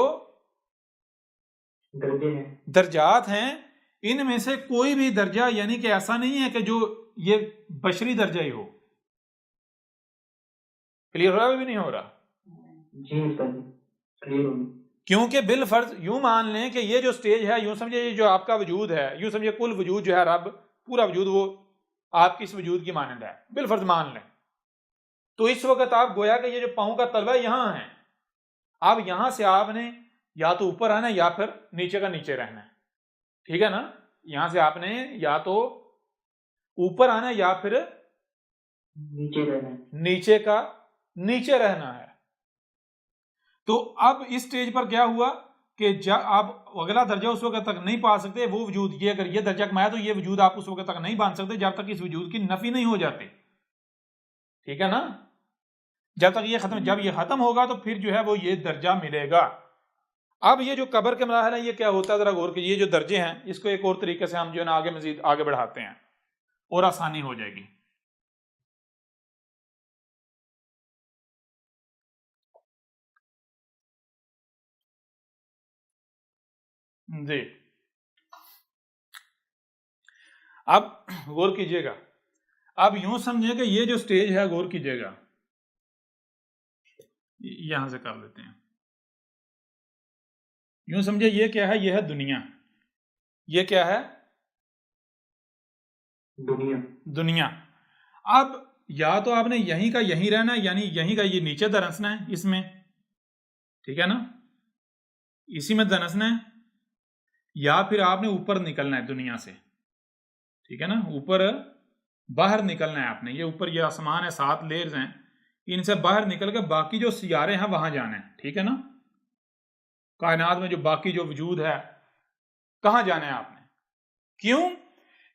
दर्जे हैं, दर्जात हैं, इनमें से कोई भी दर्जा यानी कि ऐसा नहीं है कि जो ये बशरी दर्जा ही हो। क्लियर हो रहा है भी नहीं हो रहा? जी उस्ताद क्लियर हो गया। क्योंकि बिल फर्ज यूं मान लें कि ये जो स्टेज है, यूं समझिए ये जो आपका वजूद है, यूं समझिए कुल वजूद जो है रब, पूरा वजूद वो आपकी इस वजूद की मानंद है, बिल फर्ज मान लें। तो इस वक्त आप गोया कि ये जो पाँव का तलवा यहां है, अब यहां से आपने या तो ऊपर आना है या फिर नीचे का नीचे रहना है, ठीक है ना? यहां से आपने या तो ऊपर आना है या फिर नीचे रहना है, नीचे का नीचे रहना है। तो अब इस स्टेज पर क्या हुआ कि जब आप अगला दर्जा उस वक्त तक नहीं पा सकते, वो वजूद, ये अगर ये दर्जा कमाया तो ये वजूद आप उस वक्त तक नहीं बांध सकते जब तक इस वजूद की नफी नहीं हो जाती, ठीक है ना? जब तक ये खत्म, जब ये खत्म होगा तो फिर जो है वो ये दर्जा मिलेगा। अब ये जो कब्र के मराहल है ये क्या होता है जरा गौर कीजिए। ये जो दर्जे हैं इसको एक और तरीके से हम जो है ना आगे मजीद आगे बढ़ाते हैं और आसानी हो जाएगी। जी अब गौर कीजिएगा, अब यूं समझिए कि ये जो स्टेज है, गौर कीजिएगा, यहां से कर लेते हैं, यूं समझिए ये क्या है? ये है दुनिया। ये क्या है? दुनिया। दुनिया। अब या तो आपने यहीं का यहीं रहना है, यानी यहीं का ये नीचे दरसना है इसमें, ठीक है ना, इसी में दरसना है, या फिर आपने ऊपर निकलना है दुनिया से, ठीक है ना, ऊपर बाहर निकलना है आपने। ये ऊपर ये आसमान है, 7 लेयर्स हैं, इनसे बाहर निकल के बाकी जो सियारे हैं वहां जाना है, ठीक है ना। कायनात में जो बाकी जो वजूद है कहां जाना है आपने? क्यों?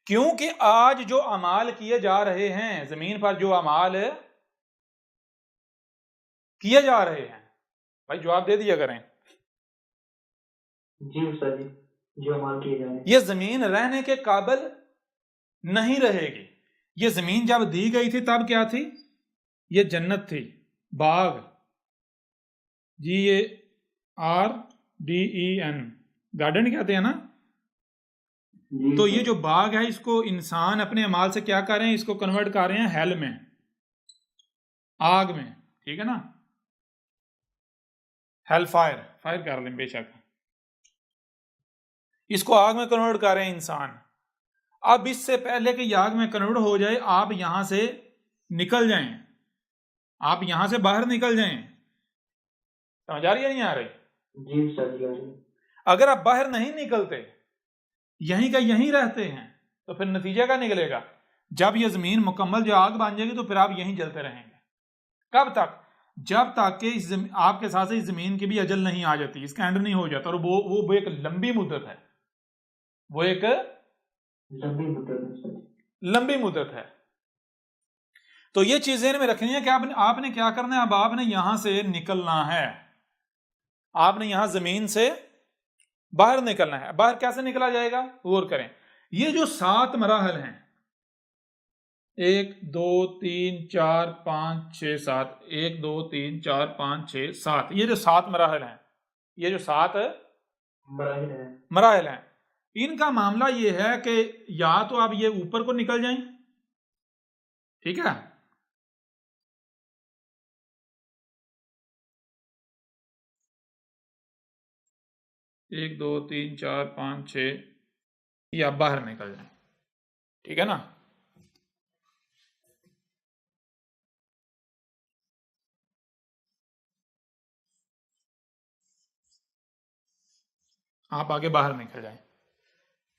क्योंकि आज जो अमाल किए जा रहे हैं जमीन पर, जो अमाल किए जा रहे हैं, भाई जवाब दे दिया करें। जी उस्ताद जी, जो अमाल किए जा रहे हैं, ये जमीन रहने के काबिल नहीं रहेगी। ये जमीन जब दी गई थी तब क्या थी? ये जन्नत थी, बाग, GARDEN, गार्डन कहते हैं ना। जी तो ये उस्ताद। जो बाग है इसको इंसान अपने अमाल से क्या कर रहे हैं? इसको कन्वर्ट कर रहे हैं हेल में, आग में, ठीक है ना, हेल फायर, फायर कर लें बेशक, इसको आग में कन्वर्ट कर रहे हैं इंसान। अब इससे पहले कि आग में कन्वर्ट हो जाए, आप यहां से निकल जाएं, आप यहां से बाहर निकल जाएं। समझ आ रही है नहीं आ रही? जी उस्ताद जी आ रही है। अगर आप बाहर नहीं निकलते, यहीं का यहीं रहते हैं, तो फिर नतीजा क्या निकलेगा? जब ये जमीन मुकम्मल जो आग बन जाएगी तो फिर आप यहीं जलते रहेंगे। कब तक? जब तक कि आपके साथ इस जमीन की भी अजल नहीं आ जाती, इसका एंड नहीं हो जाता। और वो एक लंबी मुद्दत है, वो एक लंबी मुद्दत है उस्ताद जी। लंबी मुद्दत है। तो ये चीजें में रखनी है कि आपने क्या करना है। अब आपने यहां से निकलना है, आपने यहां जमीन से बाहर निकलना है। बाहर कैसे निकला जाएगा? गौर करें, ये जो 7 मराहल हैं, 1 2 3 4 5 6 7, 1 2 3 4 5 6 7, ये जो 7 मराहल हैं, ये जो 7 मराहिल है। मराहल हैं, इनका मामला ये है कि या तो आप ये ऊपर को निकल जाएं, ठीक है, 1 2 3 4 5 6, या बाहर निकल जाएं, ठीक है ना। आप आगे बाहर निकल जाएं,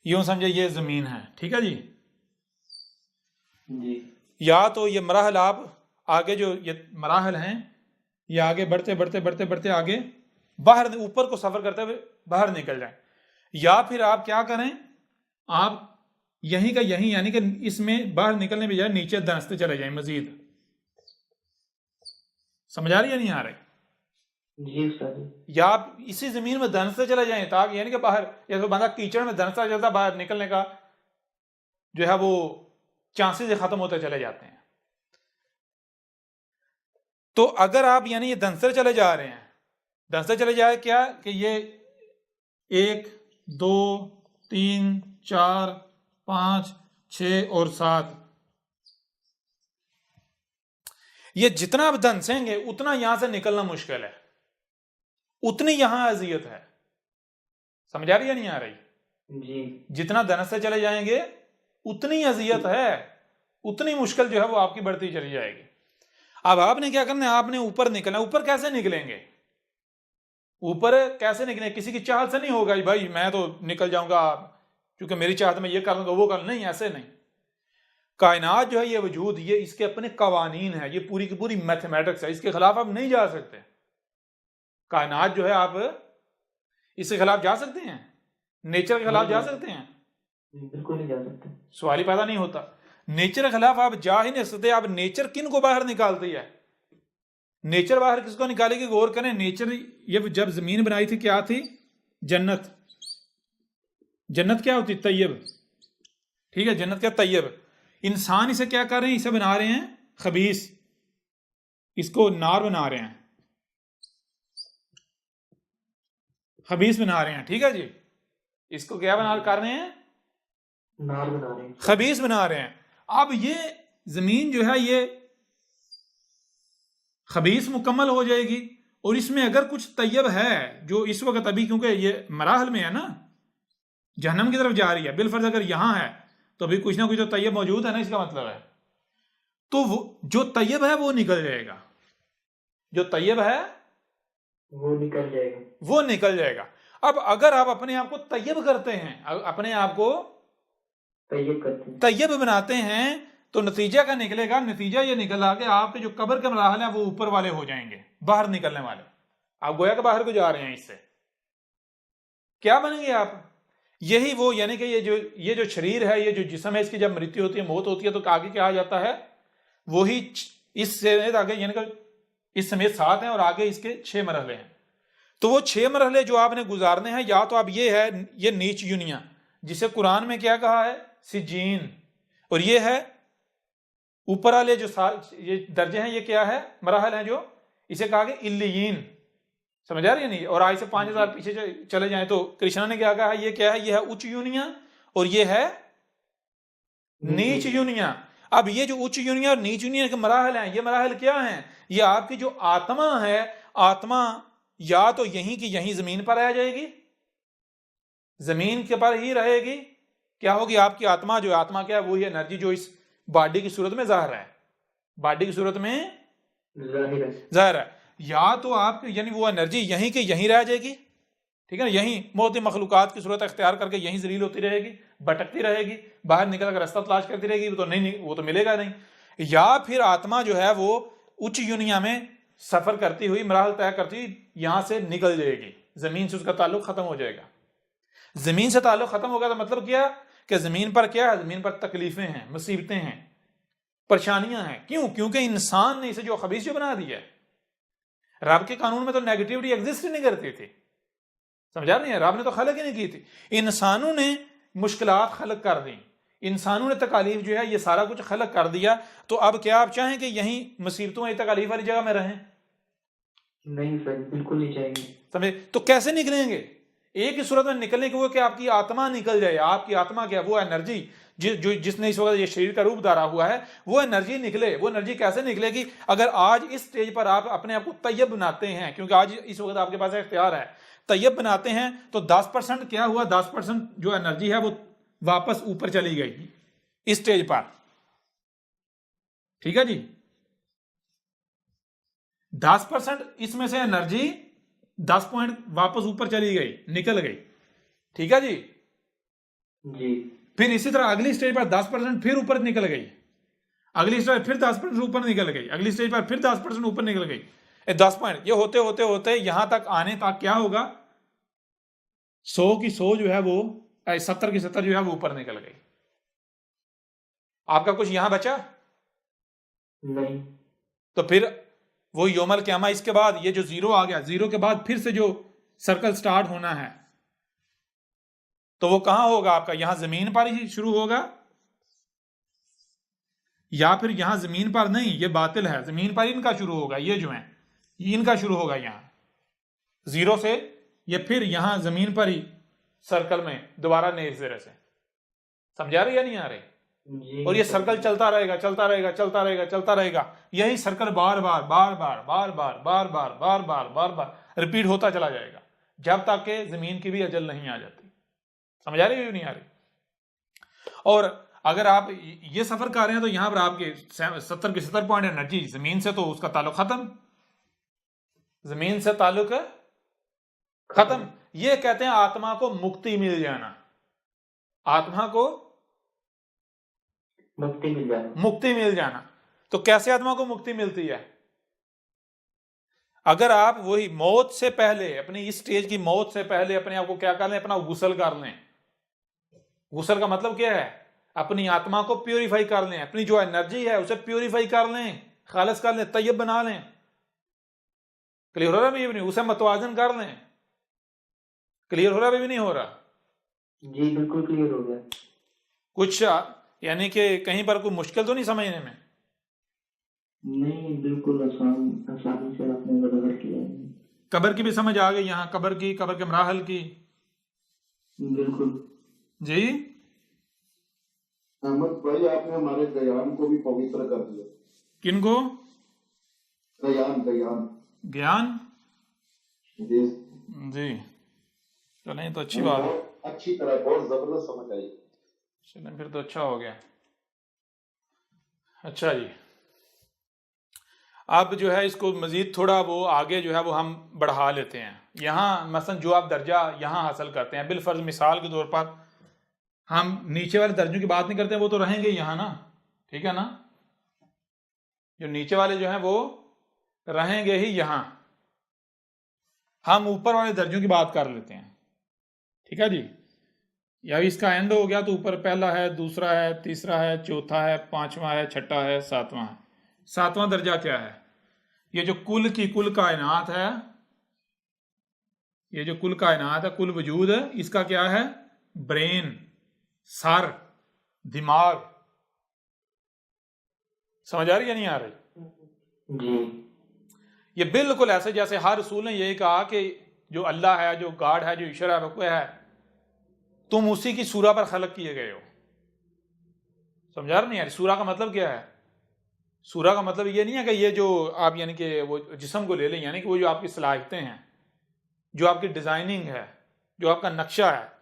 यूं समझे ये जमीन है, ठीक है जी। जी या तो ये मराहल आप आगे जो ये मराहल हैं ये आगे बढ़ते बढ़ते बढ़ते बढ़ते आगे बाहर ऊपर को सफर करते हुए बाहर निकल जाए, या फिर आप क्या करें, आप यहीं का यहीं यानी कि इसमें बाहर निकलने बजाय नीचे धंसते चले जाएं मजीद। समझ आ रही है नहीं आ रही? जी सर। या आप इसी जमीन में धंसते चले जाएं ताकि यानी कि बाहर, या तो बंदा कीचड़ में धंसता चलता बाहर निकलने का जो है वो चांसेस खत्म होते चले जाते हैं। तो अगर आप यानी ये धंसते चले जा रहे हैं, धंसते चले जाए क्या कि ये 1 2 3 4 5 6 और 7, ये जितना आप धंसेंगे उतना यहां से निकलना मुश्किल है, उतनी यहां अजियत है। समझ आ रही है नहीं आ रही? जी। जितना धंसते चले जाएंगे उतनी अजियत है, उतनी मुश्किल जो है वो आपकी बढ़ती चली जाएगी। अब आपने क्या करना है, आपने ऊपर निकलना। ऊपर कैसे निकलेंगे? ऊपर कैसे निकलेंगे? किसी की चाहत से नहीं होगा भाई मैं तो निकल जाऊंगा क्योंकि मेरी चाहत में ये कर लूंगा वो कर, नहीं, ऐसे नहीं। कायनात जो है ये वजूद, ये इसके अपने कवानीन है, ये पूरी की पूरी मैथमेटिक्स है, इसके खिलाफ आप नहीं जा सकते। कायनात जो है आप इसके खिलाफ जा सकते हैं? नेचर के खिलाफ जा सकते हैं? बिल्कुल नहीं जा सकते। सवाल ही पैदा नहीं होता। नेचर के खिलाफ आप जा ही नहीं सकते। आप नेचर किन को बाहर निकालती है? नेचर बाहर किसको निकालेगी? गौर करें, नेचर ये जब जमीन बनाई थी क्या थी? जन्नत। जन्नत क्या होती? तैयब। ठीक है, जन्नत क्या? तैयब। इंसान इसे क्या कर रहे हैं? इसे बना रहे हैं खबीस, इसको नार बना रहे हैं, खबीस बना रहे हैं। ठीक है जी, इसको क्या कर रहे हैं? नार बना रहे हैं, खबीस बना रहे हैं। अब ये जमीन जो है ये खबीस मुकम्मल हो जाएगी और इसमें अगर कुछ तैयब है जो इस वक्त अभी, क्योंकि ये मराहल में है ना, जहन्नम की तरफ जा रही है, बिलफर्ज अगर यहां है तो अभी कुछ ना कुछ तो तैयब मौजूद है ना, इसका मतलब है। तो वो जो तैयब है वो निकल जाएगा, जो तैयब है वो निकल जाएगा, वो निकल जाएगा। अब अगर आप अपने आप को तैयब करते हैं, अपने आप को तैयब करते हैं, तैयब बनाते हैं, तो नतीजा क्या निकलेगा? नतीजा ये निकला कि आपके जो कब्र के मराहल हैं वो ऊपर वाले हो जाएंगे, बाहर निकलने वाले। आप गोया के बाहर को जा रहे हैं, इससे क्या बनेंगे आप? यही वो यानी कि ये जो शरीर है, ये जो जिस्म है, इसकी जब मृत्यु होती है, मौत होती है, तो आगे क्या आ जाता है? वही इससे आगे यानी कि इस समेत 7 हैं और आगे इसके 6 मरहले हैं। तो वो 6 मरहले जो आपने गुजारने हैं, या तो आप ये है ये नीच युनिया, जिसे कुरान में क्या कहा है? सिजीन। और ये है ऊपर वाले जो ये दर्जे हैं, ये क्या है? मराहल हैं, जो इसे कहा गया इल्लियीन। समझ आ रही है नहीं? और आज से 5000 पीछे चले जाएं तो कृष्णा ने क्या कहा? ये क्या है? ये है उच्च यूनिया और ये है नीच यूनिया। अब ये जो उच्च यूनिया और नीच यूनिया के मराहल हैं, ये मराहल क्या हैं? ये आपकी जो आत्मा है, आत्मा या तो यहीं की यहीं जमीन पर आ जाएगी, जमीन के पर ही रहेगी। क्या होगी? आपकी आत्मा जो, आत्मा क्या है? वही एनर्जी जो इस बॉडी की सूरत में जाहिर है, बॉडी की सूरत में जाहिर है। या तो आप यानी वो एनर्जी यहीं के यहीं रह जाएगी, ठीक है ना, यहीं मोती मखलूकात की सूरत अख्तियार करके यहीं जलील होती रहेगी, भटकती रहेगी, बाहर निकल कर रास्ता तलाश करती रहेगी, वो तो नहीं, वो तो मिलेगा नहीं। या फिर आत्मा जो है वो उच्च युनिया में सफर करती हुई, मराहल तय करती हुई यहां से निकल जाएगी, जमीन से उसका ताल्लुक खत्म हो जाएगा। जमीन से ताल्लुक खत्म होगा तो मतलब क्या कि जमीन पर क्या है? जमीन पर तकलीफें हैं, मुसीबतें हैं, परेशानियां हैं। क्यों? क्योंकि इंसान ने इसे जो खबीस जो बना दिया है। रब के कानून में तो नेगेटिविटी एग्जिस्ट ही नहीं करती थी, समझा नहीं है? रब ने तो खलक ही नहीं की थी, इंसानों ने मुश्किलात खलक कर दी, इंसानों ने तकालीफ जो है ये सारा कुछ खलक कर दिया। तो अब क्या आप चाहें कि यहीं मुसीबतों या तकालीफ वाली जगह में रहें? नहीं सर, बिल्कुल नहीं चाहेंगे। समझे? तो कैसे निकलेंगे? एक ही सूरत में निकलने के वो कि आपकी आत्मा निकल जाए। आपकी आत्मा क्या? वो एनर्जी जिसने इस वक्त ये शरीर का रूप धारा हुआ है, वो एनर्जी निकले। वो एनर्जी कैसे निकलेगी? अगर आज इस स्टेज पर आप अपने आप को तैयब बनाते हैं, क्योंकि आज इस वक्त आपके पास इख्तियार है, तैयब बनाते हैं, तो 10% क्या हुआ? 10% जो एनर्जी है वो वापस ऊपर चली गई इस स्टेज पर, ठीक है जी। 10% इसमें से एनर्जी 10 पॉइंट वापस ऊपर चली गई, निकल गई, ठीक है जी। जी। फिर इसी तरह अगली स्टेज पर 10% फिर ऊपर निकल गई। अगली स्टेज फिर 10% ऊपर निकल गई, अगली स्टेज पर फिर 10% ऊपर निकल गई, 10 पॉइंट। ये होते होते होते यहां तक आने तक क्या होगा, 100 की 100 जो है वो 70 की 70 जो है वो ऊपर निकल गई। आपका कुछ यहां बचा नहीं। तो फिर वो यौमल क़यामा, इसके बाद ये जो जीरो आ गया, जीरो के बाद फिर से जो सर्कल स्टार्ट होना है तो वो कहां होगा आपका, यहां जमीन पर ही शुरू होगा, या फिर यहां जमीन पर नहीं, ये बातिल है, जमीन पर इनका शुरू होगा, ये जो है इनका शुरू होगा यहां जीरो से, ये फिर यहां जमीन पर ही सर्कल में दोबारा नए सिरे से। समझा रहे या नहीं आ रहे? और ये सर्कल चलता रहेगा चलता रहेगा चलता रहेगा चलता रहेगा, यही सर्कल बार बार बार बार बार बार बार बार बार बार बार बार रिपीट होता चला जाएगा जब तक कि जमीन की भी अजल नहीं आ जाती। समझ आ रही है नहीं आ रही? और अगर आप ये सफर कर रहे हैं तो यहां पर आपके 70 की 70 पॉइंट एनर्जी जमीन से, तो उसका ताल्लुक खत्म, जमीन से ताल्लुक खत्म। ये कहते हैं आत्मा को मुक्ति मिल जाना, आत्मा को मुक्ति मिल जाना, मुक्ति मिल जाना। तो कैसे आत्मा को मुक्ति मिलती है? अगर आप वही मौत से पहले, अपनी इस स्टेज की मौत से पहले अपने आप को क्या कर लें, अपना गुस्ल कर लें। गुस्ल का मतलब क्या है? अपनी आत्मा को प्यूरिफाई कर लें, अपनी जो एनर्जी है उसे प्यूरिफाई कर लें, खालिस कर लें, तैयब बना लें। क्लियर हो रहा है? भी नहीं, उसे मतवाजन कर लें। क्लियर हो रहा है? भी नहीं हो रहा? जी बिल्कुल क्लियर हो गया। कुछ यानी कि कहीं पर कोई मुश्किल तो नहीं समझने में? नहीं, बिल्कुल आसानी से आपने बराबर किया। कब्र की भी समझ आ गई यहाँ, कब्र की, कब्र के मराहल की? बिल्कुल जी अहमद भाई, आपने हमारे दयान को भी पवित्र कर दिया। किनको? दयान दयान ज्ञान जी जी, चलें तो अच्छी बात है। अच्छी तरह बहुत जबरदस्त समझ आई। चलें फिर तो अच्छा हो गया। अच्छा जी, अब जो है इसको मजीद थोड़ा वो आगे जो है वो हम बढ़ा लेते हैं। यहाँ मसलन जो आप दर्जा यहाँ हासिल करते हैं, बिलफर्ज मिसाल के तौर पर हम नीचे वाले दर्जों की बात नहीं करते, वो तो रहेंगे यहाँ ना, ठीक है ना? जो नीचे वाले जो हैं वो रहेंगे ही यहाँ, हम ऊपर वाले दर्जों की बात कर लेते हैं। ठीक है जी? या इसका एंड हो गया तो ऊपर पहला है, दूसरा है, तीसरा है, चौथा है, पांचवा है, छठा है, सातवां है। सातवां दर्जा क्या है? ये जो कुल की कुल कायनात है, ये जो कुल कायनात है, कुल वजूद है, इसका क्या है? ब्रेन, सर, दिमाग। समझ आ रही है नहीं आ रही? जी ये बिल्कुल ऐसे जैसे हर रसूल ने यही कहा कि जो अल्लाह है, जो गॉड है, जो ईश्वर है, वो है, तुम उसी की सूरा पर खलक किए गए हो। समझा रहे नहीं यार? सूरा का मतलब क्या है? सूरा का मतलब ये नहीं है कि ये जो आप यानी कि वो जिस्म को ले लें, यानी कि वो जो आपकी सलाहियतें हैं, जो आपकी डिजाइनिंग है, जो आपका नक्शा है।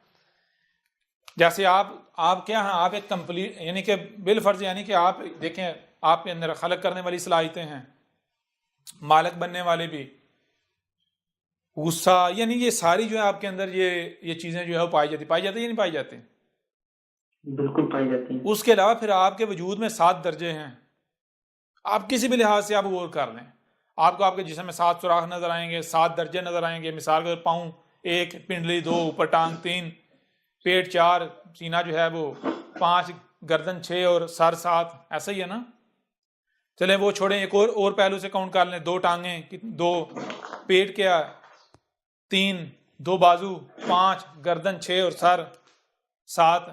जैसे आप क्या हैं? आप एक कंप्लीट यानी कि बिल फर्ज, यानी कि आप देखें आपके अंदर खलक करने वाली सलाहियतें हैं, मालिक बनने वाले भी, गुस्सा, यानी ये सारी जो है आपके अंदर ये चीजें जो है वो पाई जाती है या नहीं पाई जाती? बिल्कुल पाई जाती है। उसके अलावा फिर आपके वजूद में 7 दर्जे हैं। आप किसी भी लिहाज से आप गौर कर लें, आपको आपके जिस्म में 7 सुराख नजर आएंगे, 7 दर्जे नजर आएंगे। मिसाल के पाँव 1, पिंडली 2, ऊपर टांग 3, पेट 4, सीना जो है वो 5, गर्दन 6 और सर 7। ऐसा ही है ना? चलें वो छोड़ें, एक और पहलू से काउंट कर लें। 2 टांगें, 2 पेट, क्या 3, 2 बाजू, 5 गर्दन, 6 और सर 7।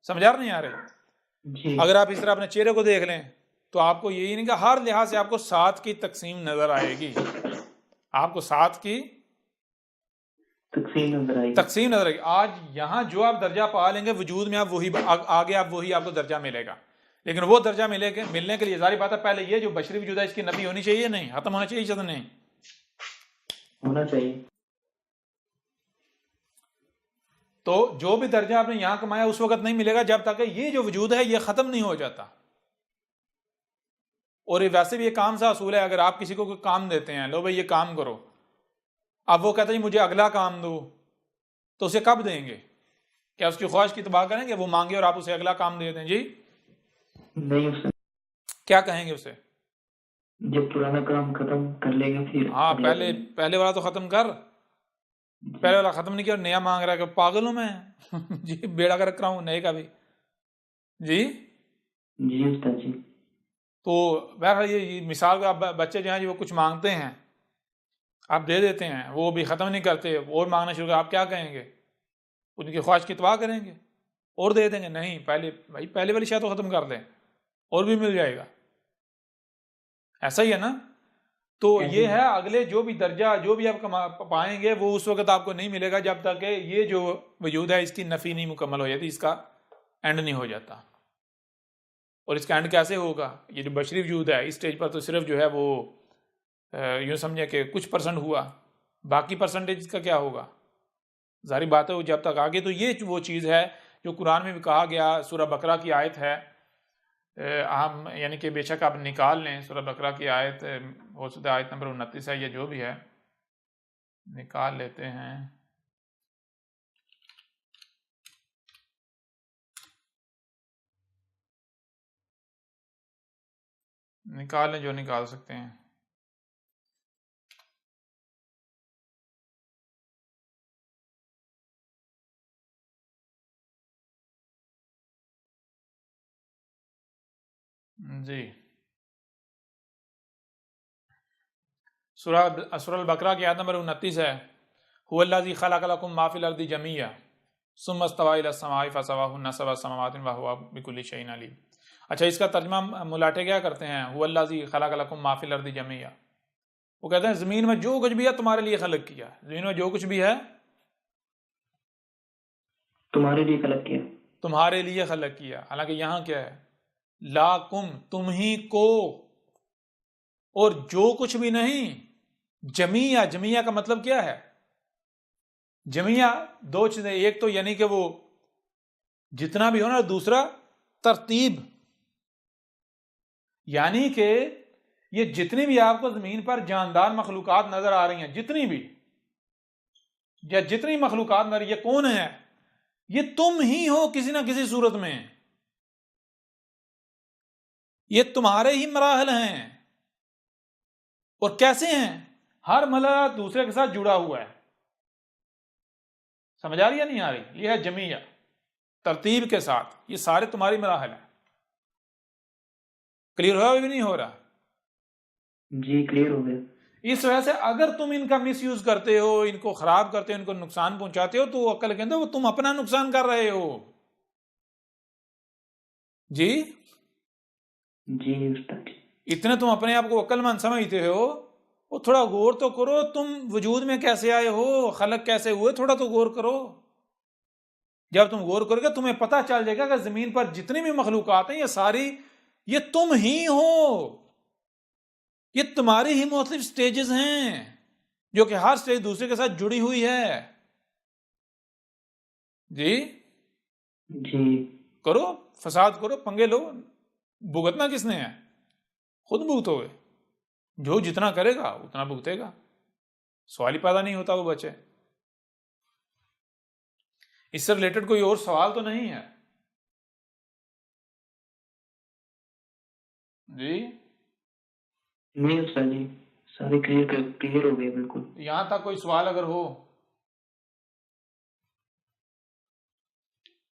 समझा नहीं आ रहे? अगर आप इस तरह अपने चेहरे को देख लें तो आपको यही नहीं कि हर लिहाज से आपको 7 की तकसीम नजर आएगी, आपको 7 की तकसीम नजर आएगी। आज यहाँ जो आप दर्जा पा लेंगे वजूद में, आप वही आगे आप वही आपको दर्जा मिलेगा। लेकिन वो दर्जा मिलने के लिए जारी बात है, पहले ये जो बशरी वजूद है इसकी नबी होनी चाहिए, नहीं खत्म होना चाहिए, जब नहीं होना चाहिए। तो जो भी दर्जा आपने यहां कमाया उस वक्त नहीं मिलेगा जब तक ये जो वजूद है ये खत्म नहीं हो जाता। और वैसे भी ये काम सा असूल है, अगर आप किसी को कोई काम देते हैं, लो भाई ये काम करो, अब वो कहते हैं मुझे अगला काम दो, तो उसे कब देंगे? क्या उसकी ख्वाहिश की तबाह करेंगे? वो मांगे और आप उसे अगला काम दे दें? जी नहीं, क्या कहेंगे उसे? जब पुराना काम खत्म कर लेंगे फिर हाँ, अगला पहले करेंगे। पहले वाला तो खत्म कर। पहले वाला खत्म नहीं किया और नया मांग रहा है कि पागल हूं मैं जी, बेड़ा कर रख रहा हूं नए का भी जी। जी उस्ताद जी। तो बहरहाल ये मिसाल का बच्चे जो हैं वो कुछ मांगते हैं, आप दे देते हैं, वो भी ख़त्म नहीं करते, और मांगना शुरू कर, आप क्या कहेंगे? उनकी ख्वाहिश की तबाह करेंगे और दे देंगे? नहीं, पहले भाई पहले वाली शायद तो ख़त्म कर दें और भी मिल जाएगा। ऐसा ही है ना? तो ये है, अगले जो भी दर्जा जो भी आप पाएंगे वो उस वक्त आपको नहीं मिलेगा जब तक ये जो वजूद है इसकी नफ़ी नहीं मुकम्मल हो जाती, इसका एंड नहीं हो जाता। और इसका एंड कैसे होगा? ये जो बशरी वजूद है इस स्टेज पर तो सिर्फ जो है वो यूँ समझे कि कुछ परसेंट हुआ, बाकी परसेंटेज का क्या होगा? जारी बात है वो जब तक आगे। तो ये वो चीज़ है जो कुरान में भी कहा गया, सूरह बकरा की आयत है, हम यानी कि बेशक आप निकाल लें सूरह बकरा की आयत, हो सकता है आयत नंबर 29 है, ये जो भी है निकाल लेते हैं। निकाल लें जो निकाल सकते हैं। जी, सूरह बकरा की आयत नंबर 29 है, हुवल्लज़ी खलक़ लकुम मा फ़िल अर्दि जमीआ सुम्मा इस्तवा इला समाई फ़सव्वाहुन्ना सबअ समावातिन व हुवा बिकुल्लि शैइन अलीम। अच्छा, इसका तर्जुमा मुलाटे क्या करते हैं? हुवल्लज़ी खलक़ लकुम मा फ़िल अर्दि जमीआ, वो कहते हैं ज़मीन में जो कुछ भी है तुम्हारे लिए खलक किया, ज़मीन में जो कुछ भी है तुम्हारे लिए खलक किया। तुम्हारे लिए खलक किया। हालांकि यहाँ क्या है? लाकुम, तुम ही को, और जो कुछ भी नहीं। जमिया, जमिया का मतलब क्या है? जमिया दो चीजें, एक तो यानी कि वो जितना भी हो ना, दूसरा तरतीब, यानी कि ये जितनी भी आपको जमीन पर जानदार मखलूकात नजर आ रही हैं, जितनी भी या जितनी मखलूकात नजर, ये कौन है? ये तुम ही हो किसी ना किसी सूरत में, ये तुम्हारे ही मराहल हैं। और कैसे हैं? हर मरहला दूसरे के साथ जुड़ा हुआ है। समझ आ रही है नहीं आ रही? ये है जमीया, तरतीब के साथ, ये सारे तुम्हारी मराहल हैं। क्लियर हो भी नहीं हो रहा? जी क्लियर हो गया। इस वजह से अगर तुम इनका मिस यूज करते हो, इनको खराब करते हो, इनको नुकसान पहुंचाते हो, तो अक्ल के अंदर वो तुम अपना नुकसान कर रहे हो जी। जी उस्ताद जी। इतने तुम अपने आप को अक्लमंद समझते हो, वो थोड़ा गौर तो करो, तुम वजूद में कैसे आए हो, खलक कैसे हुए, थोड़ा तो गौर करो। जब तुम गौर करोगे तुम्हें पता चल जाएगा कि जमीन पर जितनी भी मखलूकात हैं ये सारी, ये तुम ही हो, ये तुम्हारी ही मुख्तलिफ स्टेजेस हैं, जो कि हर स्टेज दूसरे के साथ जुड़ी हुई है जी। जी करो, फसाद करो, पंगे लो, भुगतना किसने है? खुद भुगतोगे। जो जितना करेगा उतना भुगतेगा, सवाल ही पैदा नहीं होता वो बचे। इससे रिलेटेड कोई और सवाल तो नहीं है जी? नहीं उस्ताद जी, सारे क्लियर हो गए बिल्कुल। यहां तक कोई सवाल अगर हो